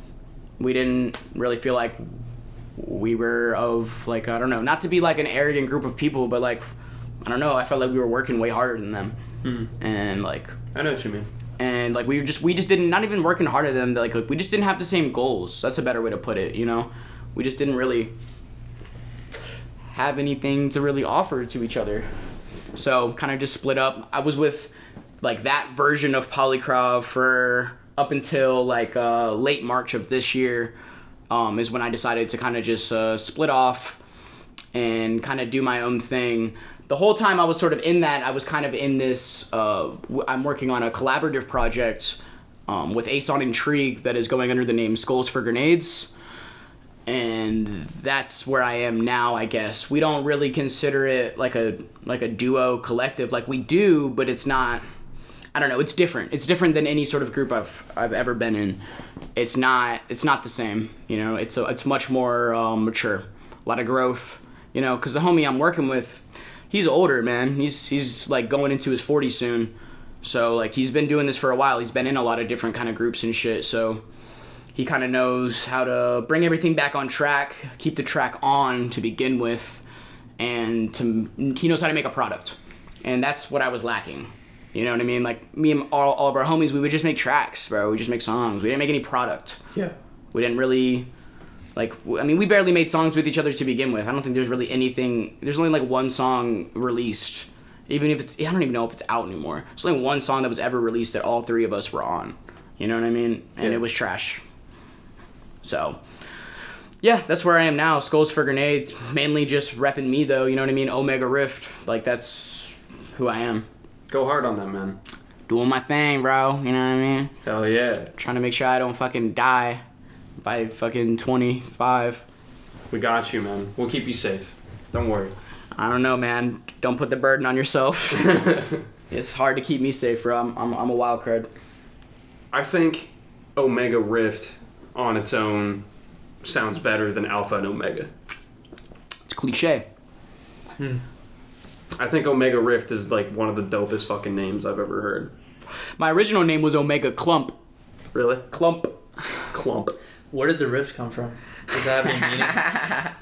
We didn't really feel like we were of, like, I don't know, not to be like an arrogant group of people, but like, I don't know, I felt like we were working way harder than them. And like, I know what you mean. And like we just didn't, not even working harder than them, like we just didn't have the same goals. That's a better way to put it, you know? We just didn't really have anything to really offer to each other. So kind of just split up. I was with like that version of Polycrov for up until like late March of this year, is when I decided to kind of just split off and kind of do my own thing. The whole time I was sort of in that, I was kind of in this, I'm working on a collaborative project with Ace on Intrigue that is going under the name Skulls for Grenades. And that's where I am now, I guess. We don't really consider it like a duo collective. Like we do, but it's not, I don't know, it's different. It's different than any sort of group I've ever been in. It's not the same, you know. It's much more mature. A lot of growth, you know, cuz the homie I'm working with, he's older, man. He's like going into his 40s soon. So like he's been doing this for a while. He's been in a lot of different kind of groups and shit. So he kind of knows how to bring everything back on track, keep the track on to begin with, and he knows how to make a product. And that's what I was lacking. You know what I mean? Like me and all of our homies, we would just make tracks, bro. We just make songs. We didn't make any product. Yeah. We didn't really, like, I mean, we barely made songs with each other to begin with. I don't think there's really anything, there's only like one song released. Even if it's, I don't even know if it's out anymore. There's only one song that was ever released that all 3 of us were on. You know what I mean? And it was trash. So, yeah, that's where I am now. Skulls for Grenades. Mainly just repping me, though. You know what I mean? Omega Rift. Like, that's who I am. Go hard on that, man. Doing my thing, bro. You know what I mean? Hell yeah. Trying to make sure I don't fucking die by fucking 25. We got you, man. We'll keep you safe. Don't worry. I don't know, man. Don't put the burden on yourself. It's hard to keep me safe, bro. I'm a wild card. I think Omega Rift on its own sounds better than Alpha and Omega. It's cliche. I think Omega Rift is like one of the dopest fucking names I've ever heard. My original name was Omega Clump. Really? Clump. Where did the rift come from? Does that have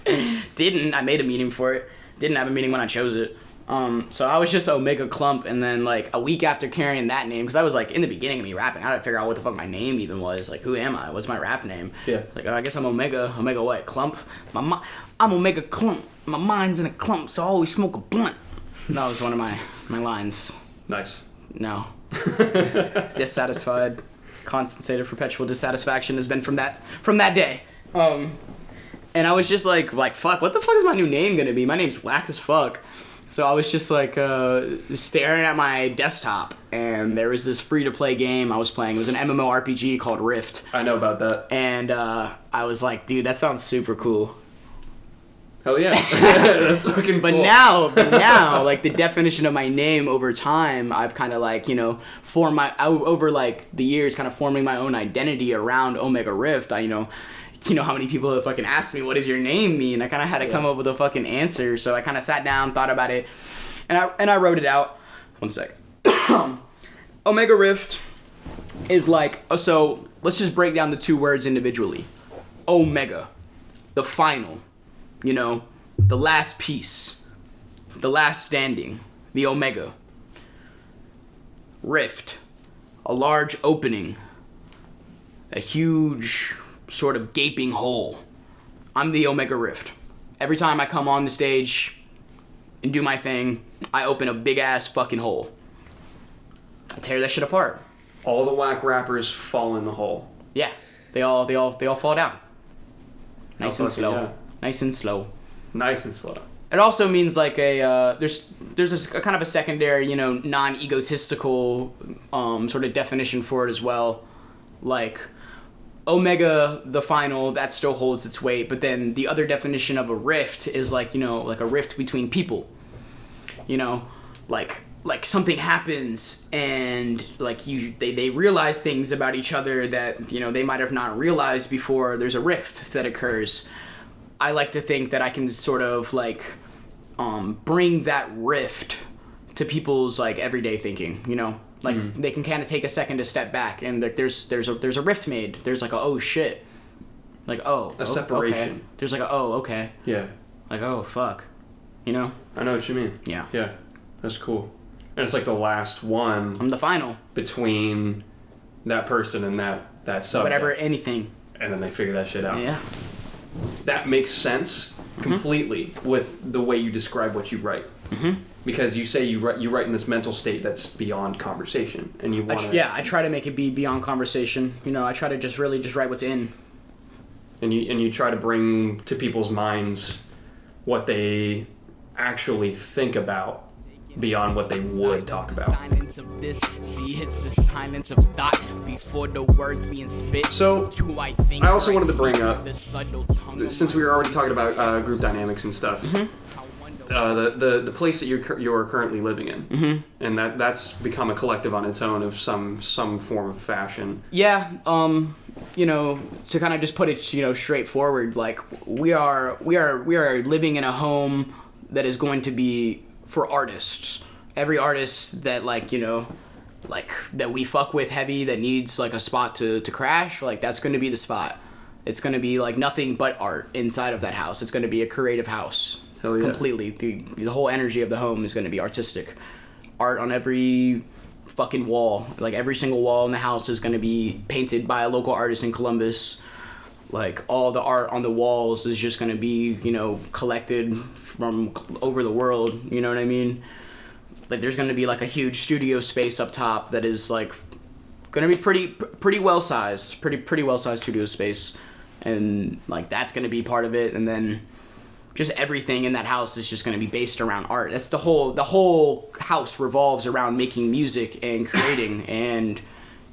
any meaning? Didn't. I made a meaning for it. Didn't have a meaning when I chose it. So I was just Omega Clump, and then like a week after carrying that name, because I was like in the beginning of me rapping, I had to figure out what the fuck my name even was. Like, who am I? What's my rap name? Yeah. Like, I guess I'm Omega. Omega what? Clump? I'm Omega Clump. My mind's in a clump, so I always smoke a blunt. That was one of my lines. Nice. No. Dissatisfied. Constant state of perpetual dissatisfaction has been from that day. And I was just like, fuck, what the fuck is my new name gonna be? My name's whack as fuck. So I was just like staring at my desktop, and there was this free-to-play game I was playing. It was an MMORPG called Rift. I know about that. And I was like, dude, that sounds super cool. Hell yeah. That's fucking cool. But now, like, the definition of my name over time, I've kind of, like, you know, over, like, the years, kind of forming my own identity around Omega Rift. You know how many people have fucking asked me, what does your name mean? I kind of had to come up with a fucking answer. So I kind of sat down, thought about it, and I wrote it out. One sec. Omega Rift is like, so let's just break down the 2 words individually. Omega, the final, you know, the last piece, the last standing, the Omega. Rift, a large opening, a huge sort of gaping hole. I'm the Omega Rift. Every time I come on the stage and do my thing, I open a big ass fucking hole. I tear that shit apart. All the whack rappers fall in the hole. Yeah, they all fall down. Nice and slow. Yeah. Nice and slow. Nice and slow. It also means like there's a kind of a secondary, you know, non-egotistical sort of definition for it as well. Like, Omega, the final, that still holds its weight. But then the other definition of a rift is like, you know, like a rift between people. You know, like something happens and like they realize things about each other that, you know, they might have not realized before. There's a rift that occurs. I like to think that I can sort of like bring that rift to people's like everyday thinking, you know, like they can kind of take a second to step back and like there's a rift made. There's like a, oh shit, like a separation. Okay. There's like a, oh okay, Yeah, like oh fuck, you know. I know what you mean. Yeah, that's cool. And it's like the last one. I'm the final between that person and that subject. Whatever, anything. And then they figure that shit out. Yeah. That makes sense completely with the way you describe what you write. Because you say you write in this mental state that's beyond conversation, and you want to. I try to make it be beyond conversation. You know, I try to just write what's in. And you try to bring to people's minds what they actually think about beyond what they would talk about. Silence of this, see, it's the silence of thought before the words being spit. So, I also wanted to bring up, since we were already talking about group dynamics and stuff, the place that you're currently living in, and that's become a collective on its own of some form of fashion. Yeah, you know, to kind of just put it, you know, straightforward, like we are living in a home that is going to be for artists. Every artist that, like, you know, like that we fuck with heavy, that needs like a spot to crash, like that's going to be the spot. It's going to be like nothing but art inside of that house. It's going to be a creative house. Hell yeah. Completely. The whole energy of the home is going to be artistic. Art on every fucking wall. Like every single wall in the house is going to be painted by a local artist in Columbus. Like all the art on the walls is just going to be, you know, collected from over the world, you know what I mean? Like there's going to be like a huge studio space up top that is like going to be pretty well sized, pretty well sized studio space, and like that's going to be part of it. And then just everything in that house is just going to be based around art. That's the whole house revolves around making music and creating, and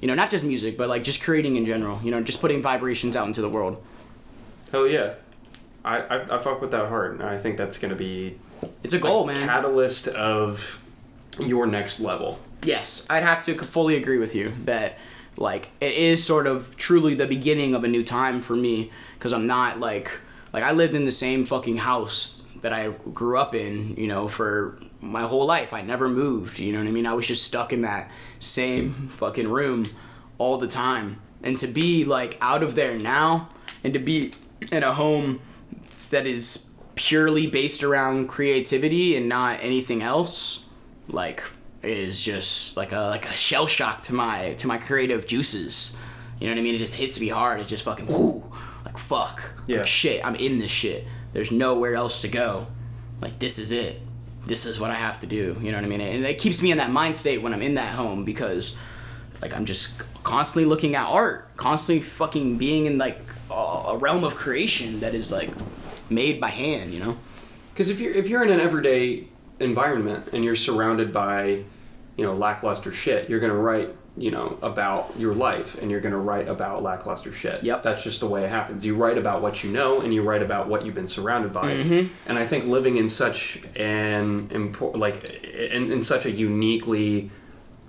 you know, not just music, but like just creating in general, you know, just putting vibrations out into the world. Hell yeah. I fuck with that hard, and I think that's going to be... It's a goal, man. Catalyst of your next level. Yes, I'd have to fully agree with you that, like, it is sort of truly the beginning of a new time for me, because I'm not, like, I lived in the same fucking house that I grew up in, you know, for my whole life. I never moved, you know what I mean? I was just stuck in that same fucking room all the time. And to be, like, out of there now, and to be in a home that is purely based around creativity and not anything else, like, is just like a shell shock to my creative juices. You know what I mean? It just hits me hard. It's just fucking whoo, like fuck, yeah. Like, shit. I'm in this shit. There's nowhere else to go. Like this is it. This is what I have to do. You know what I mean? And it keeps me in that mind state when I'm in that home, because like I'm just constantly looking at art, constantly fucking being in like a realm of creation that is like made by hand, you know? Because if you're in an everyday environment and you're surrounded by, you know, lackluster shit, you're gonna write, you know, about your life, and you're gonna write about lackluster shit. Yep. That's just the way it happens. You write about what you know, and you write about what you've been surrounded by. Mm-hmm. And I think living in such in such a uniquely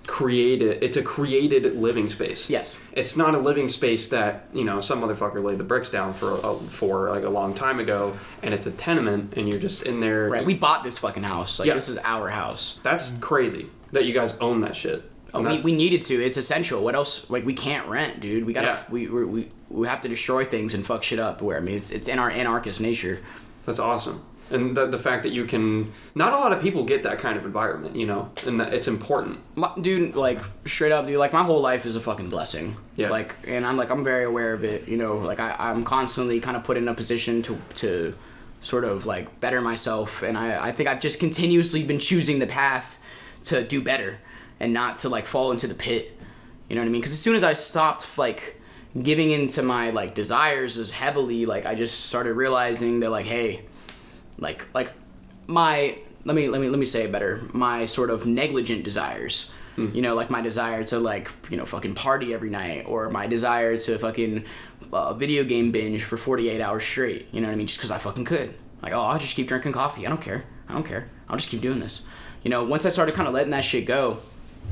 it's a created living space. Yes. It's not a living space that, you know, some motherfucker laid the bricks down for like a long time ago, and it's a tenement, and you're just in there. Right. We bought this fucking house. Like, Yeah. This is our house. That's crazy that you guys own that shit. We needed to. It's essential. What else? Like, we can't rent, dude. We gotta. Yeah. We have to destroy things and fuck shit up. Where I mean, it's in our anarchist nature. That's awesome. And the fact that you can... Not a lot of people get that kind of environment, you know? And that it's important. Dude, like, straight up, dude, like, my whole life is a fucking blessing. Yeah. Like, and I'm very aware of it, you know? Like, I'm constantly kind of put in a position to sort of, like, better myself. And I think I've just continuously been choosing the path to do better and not to, like, fall into the pit. You know what I mean? Because as soon as I stopped, like, giving into my, like, desires as heavily, like, I just started realizing that, like, hey... Like my let me say it better. My sort of negligent desires, you know, like my desire to like, you know, fucking party every night, or my desire to fucking video game binge for 48 hours straight. You know what I mean? Just because I fucking could. Like, oh, I'll just keep drinking coffee. I don't care. I'll just keep doing this. You know, once I started kind of letting that shit go,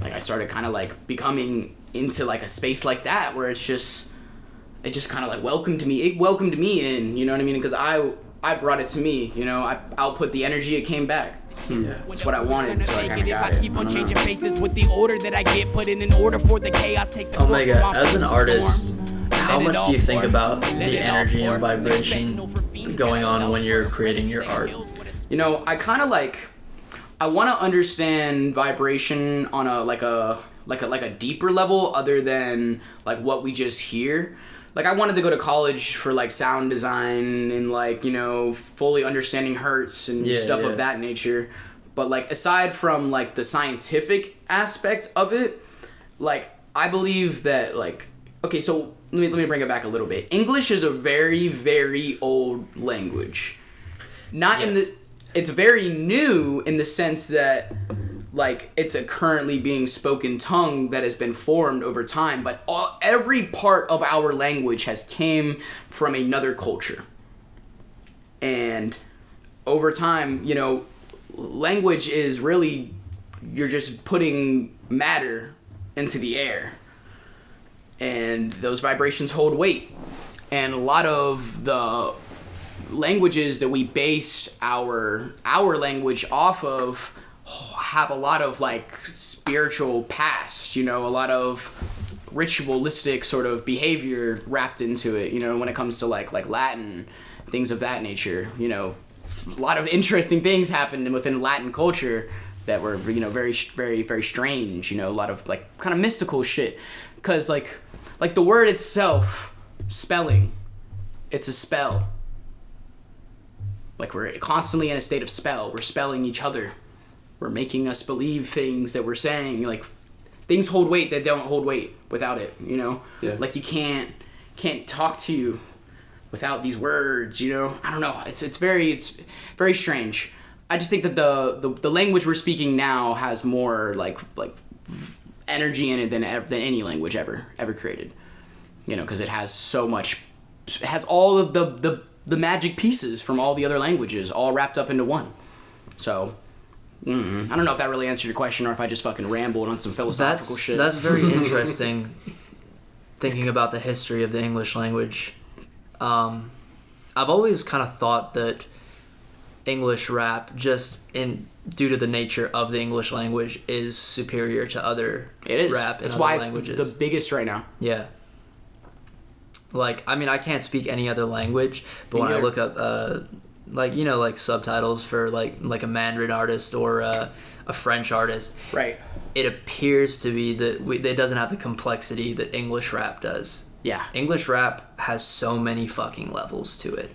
like I started kind of like becoming into like a space like that where it just kind of like welcomed me in, you know what I mean? Because I brought it to me, you know, I'll put the energy, it came back. That's what I wanted, so I kind of got it. Keep on changing faces with the order that I get put in order for the chaos. Take the Omega, as an artist, how much do you think about the energy and vibration going on when you're creating your art? You know, I kind of like, I want to understand vibration on a deeper level other than like what we just hear. Like I wanted to go to college for like sound design and like, you know, fully understanding hertz and stuff of that nature. But like aside from like the scientific aspect of it, like I believe that like, okay, so let me bring it back a little bit. English is a very, very old language. It's very new in the sense that like it's a currently being spoken tongue that has been formed over time, but every part of our language has came from another culture. And over time, you know, language is really, you're just putting matter into the air. And those vibrations hold weight. And a lot of the languages that we base our language off of have a lot of like spiritual past, you know, a lot of ritualistic sort of behavior wrapped into it, you know, when it comes to like Latin, things of that nature, you know, a lot of interesting things happened within Latin culture that were, you know, very, very, very strange, you know, a lot of like kind of mystical shit, because like the word itself, spelling, it's a spell. Like we're constantly in a state of spell. We're spelling each other. We're making us believe things that we're saying. Like things hold weight that don't hold weight without it, you know? Yeah. Like you can't talk to you without these words, you know? I don't know. It's very strange. I just think that the language we're speaking now has more like energy in it than any language ever created. You know, because it has so much, it has all of the magic pieces from all the other languages all wrapped up into one. So I don't know if that really answered your question or if I just fucking rambled on some philosophical shit. That's very interesting, thinking about the history of the English language. I've always kind of thought that English rap, due to the nature of the English language, is superior to other rap in That's other why languages. It's the biggest right now. Yeah. Like, I mean, I can't speak any other language, but when I look up, like, you know, like subtitles for like a Mandarin artist or a French artist, right? It appears to be that it doesn't have the complexity that English rap does. Yeah. English rap has so many fucking levels to it.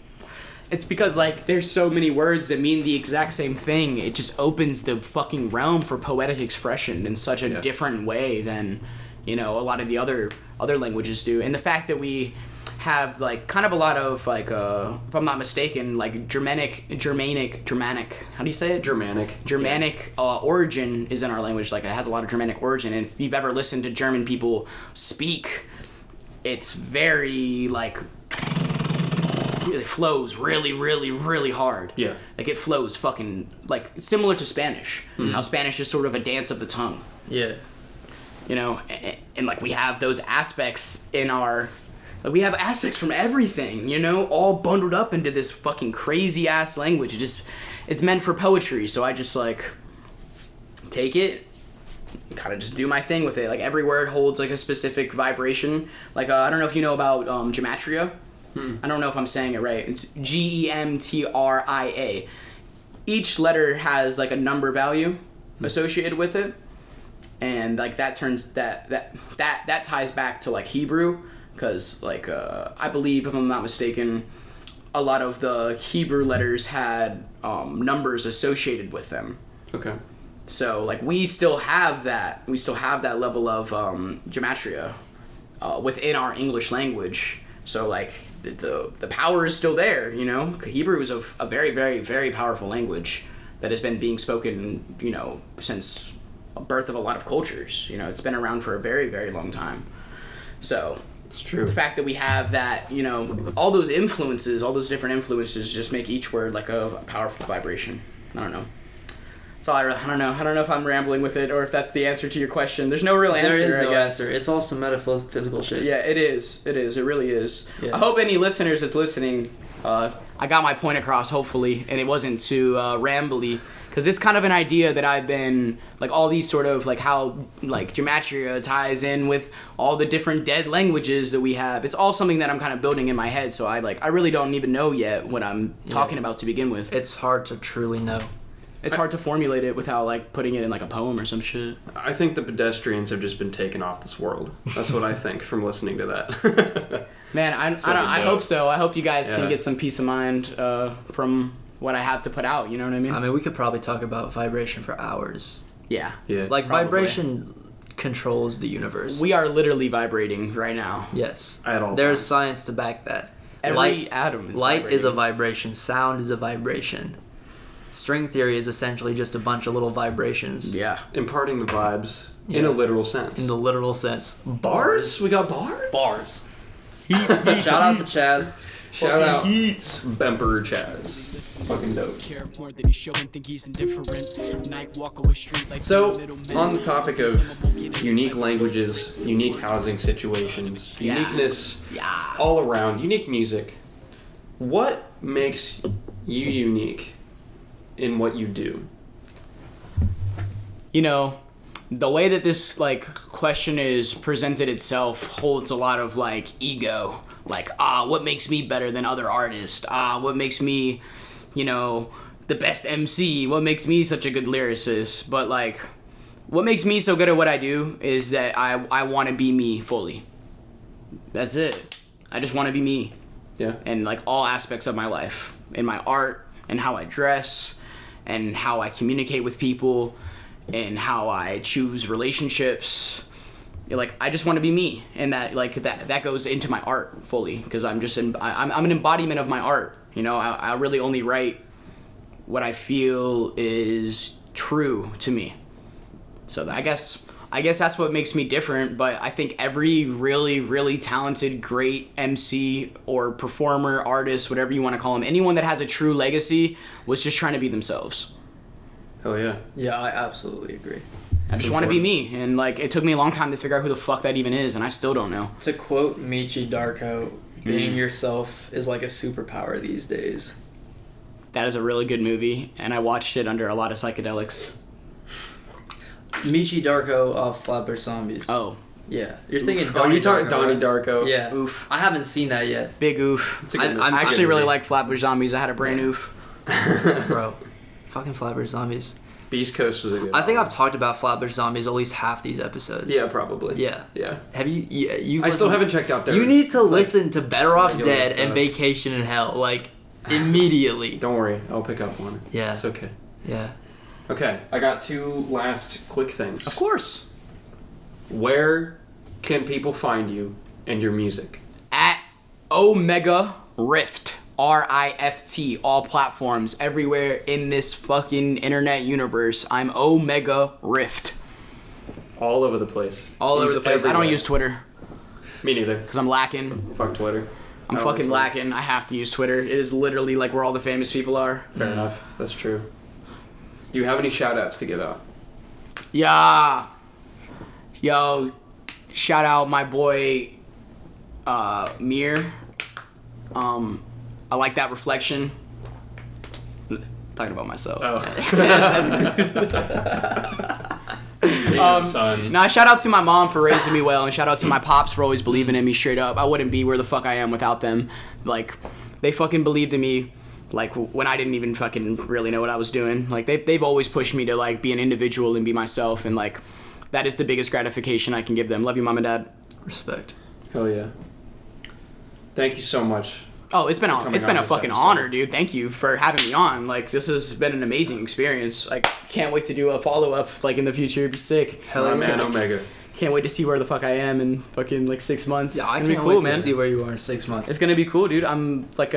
It's because, like, there's so many words that mean the exact same thing. It just opens the fucking realm for poetic expression in such a different way than, you know, a lot of the other languages do. And the fact that we have, like, kind of a lot of, like, if I'm not mistaken, like, Germanic, how do you say it? Germanic origin is in our language. Like, it has a lot of Germanic origin. And if you've ever listened to German people speak, it's very, like, it flows really, really, really hard. Yeah. Like, it flows fucking, like, similar to Spanish. Mm-hmm. How Spanish is sort of a dance of the tongue. Yeah. You know, and like, we have those aspects in our, like, we have aspects from everything, you know, all bundled up into this fucking crazy-ass language. It's meant for poetry, so I just, like, take it, kind of just do my thing with it. Like, every word holds, like, a specific vibration. Like, I don't know if you know about gematria. I don't know if I'm saying it right. It's Gemtria. Each letter has like a number value associated with it, and like that ties back to like Hebrew, because like I believe, if I'm not mistaken, a lot of the Hebrew letters had numbers associated with them. Okay. So like we still have that level of gematria within our English language. So like the power is still there, you know. Hebrew is a very, very, very powerful language that has been being spoken, you know, since the birth of a lot of cultures. You know, it's been around for a very, very long time. So It's true. The fact that we have that, you know, all those influences, all those different influences just make each word like a powerful vibration. I don't know. That's all I don't know. I don't know if I'm rambling with it or if that's the answer to your question. There's no real answer, There is no I guess. answer. It's all some metaphysical shit. Yeah, it is. It is. It really is. Yeah. I hope any listeners that's listening, I got my point across, hopefully, and it wasn't too rambly. Because it's kind of an idea that I've been, like, all these sort of, like, how, like, gematria ties in with all the different dead languages that we have. It's all something that I'm kind of building in my head, so I really don't even know yet what I'm talking about to begin with. It's hard to truly know. It's hard to formulate it without, like, putting it in, like, a poem or some shit. I think the pedestrians have just been taken off this world. That's what I think from listening to that. Man, I hope so. I hope you guys can get some peace of mind from what I have to put out, you know what I mean? I mean, we could probably talk about vibration for hours. Yeah. Like, Probably. vibration controls the universe. We are literally vibrating right now. Yes. At all There's times. science to back that. Every atom is Light vibrating. is a vibration. Sound is a vibration. String theory is essentially just a bunch of little vibrations. Yeah. Imparting the vibes in a literal sense. In the literal sense. Bars? We got bars? Bars. Shout out to Chaz. Shout out Bemperor Chaz. Fucking dope. Care more than he show and think he's indifferent. Night walk away street like So, on the topic of unique languages, unique housing situations, uniqueness all around, unique music, what makes you unique in what you do? You know, the way that this, like, question is presented itself holds a lot of, like, ego. Like, what makes me better than other artists? What makes me, you know, the best MC? What makes me such a good lyricist? But, like, what makes me so good at what I do is that I want to be me fully. That's it. I just want to be me. Yeah. In, like, all aspects of my life. In my art, and how I dress, and how I communicate with people, and how I choose relationships. Like, I just want to be me, and that goes into my art fully, because I'm an embodiment of my art. You know, I really only write what I feel is true to me. So I guess that's what makes me different. But I think every really, really talented, great MC or performer, artist, whatever you want to call them, anyone that has a true legacy was just trying to be themselves. Hell yeah. Yeah, I absolutely agree. I just want to be me, and like it took me a long time to figure out who the fuck that even is, and I still don't know. To quote Michi Darko, being yourself is like a superpower these days. That is a really good movie, and I watched it under a lot of psychedelics. Michi Darko of Flatbush Zombies. Oh, Yeah. You're thinking Oh, Donnie you talking Darko, Donnie right? Darko? Yeah. Oof. I haven't seen that yet. Big oof. It's a good movie. I'm I actually really movie. like Flatbush Zombies. I had a brain oof. Bro. Fucking Flatbush Zombies. Beast Coast was a good I think one. I've talked about Flatbush Zombies at least half these episodes. Yeah, probably. Yeah. Yeah. Have you? You've I still listened- haven't checked out their... You need to listen to Better Off regular Dead and stuff. Vacation in Hell, like, immediately. Don't worry, I'll pick up on it. Yeah. It's okay. Yeah. Okay, I got two last quick things. Of course. Where can people find you and your music? At Omega Rift. RIFT. All platforms. Everywhere in this fucking internet universe. I'm Omega Rift. All over the place. All over Use the place. I don't everywhere. use Twitter Me neither. because I'm lacking. Fuck Twitter. I'm I don't fucking like Twitter. lacking. I have to use Twitter. It is literally like where all the famous people are. Fair enough. That's true. Do you have any shout outs to give out? Yeah. Yo, shout out my boy Mir. I like that reflection. Talking about myself. Son. Nah, shout out to my mom for raising me well, and shout out to my pops for always believing in me straight up. I wouldn't be where the fuck I am without them. Like, they fucking believed in me, like, when I didn't even fucking really know what I was doing. Like, they've always pushed me to, like, be an individual and be myself, and, like, that is the biggest gratification I can give them. Love you, Mom and Dad. Respect. Hell yeah. Thank you so much. Oh, it's been coming a on this fucking episode. honor, dude. Thank you for having me on. Like, this has been an amazing experience. I can't wait to do a follow-up, like, in the future. It'd be sick. Hell My yeah. man Omega. Can't wait to see where the fuck I am in fucking like 6 months. Yeah, It's I gonna can't be cool, wait man. to see where you are in 6 months. It's gonna be cool, dude. I'm like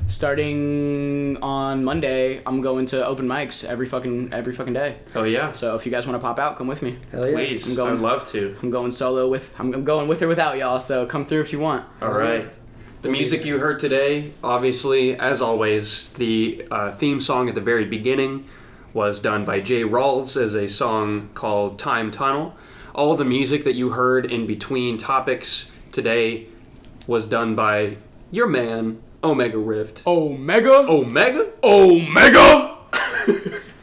starting on Monday. I'm going to open mics every fucking day. Oh yeah. So if you guys want to pop out, come with me. Hell yeah. Please. I'm going- I'd love to. I'm going solo with. I'm going with or without y'all. So come through if you want. All right. The music you heard today, obviously, as always, the theme song at the very beginning was done by Jay Rawls as a song called Time Tunnel. All the music that you heard in between topics today was done by your man, Omega Rift. Omega. Omega? Omega.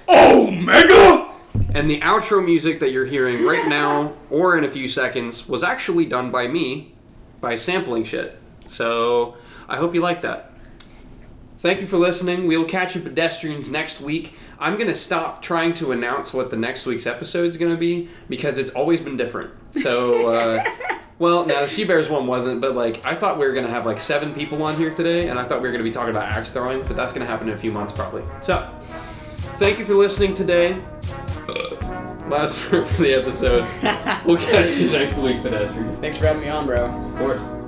Omega. And the outro music that you're hearing right now, or in a few seconds, was actually done by me by sampling shit. So I hope you like that. Thank you for listening. We will catch you pedestrians next week. I'm going to stop trying to announce what the next week's episode is going to be because it's always been different. So, well, no, the She Bears one wasn't, but like I thought we were going to have like 7 people on here today, and I thought we were going to be talking about axe throwing, but that's going to happen in a few months probably. So, thank you for listening today. Last word for the episode. We'll catch you next week, pedestrians. Thanks for having me on, bro. Of course.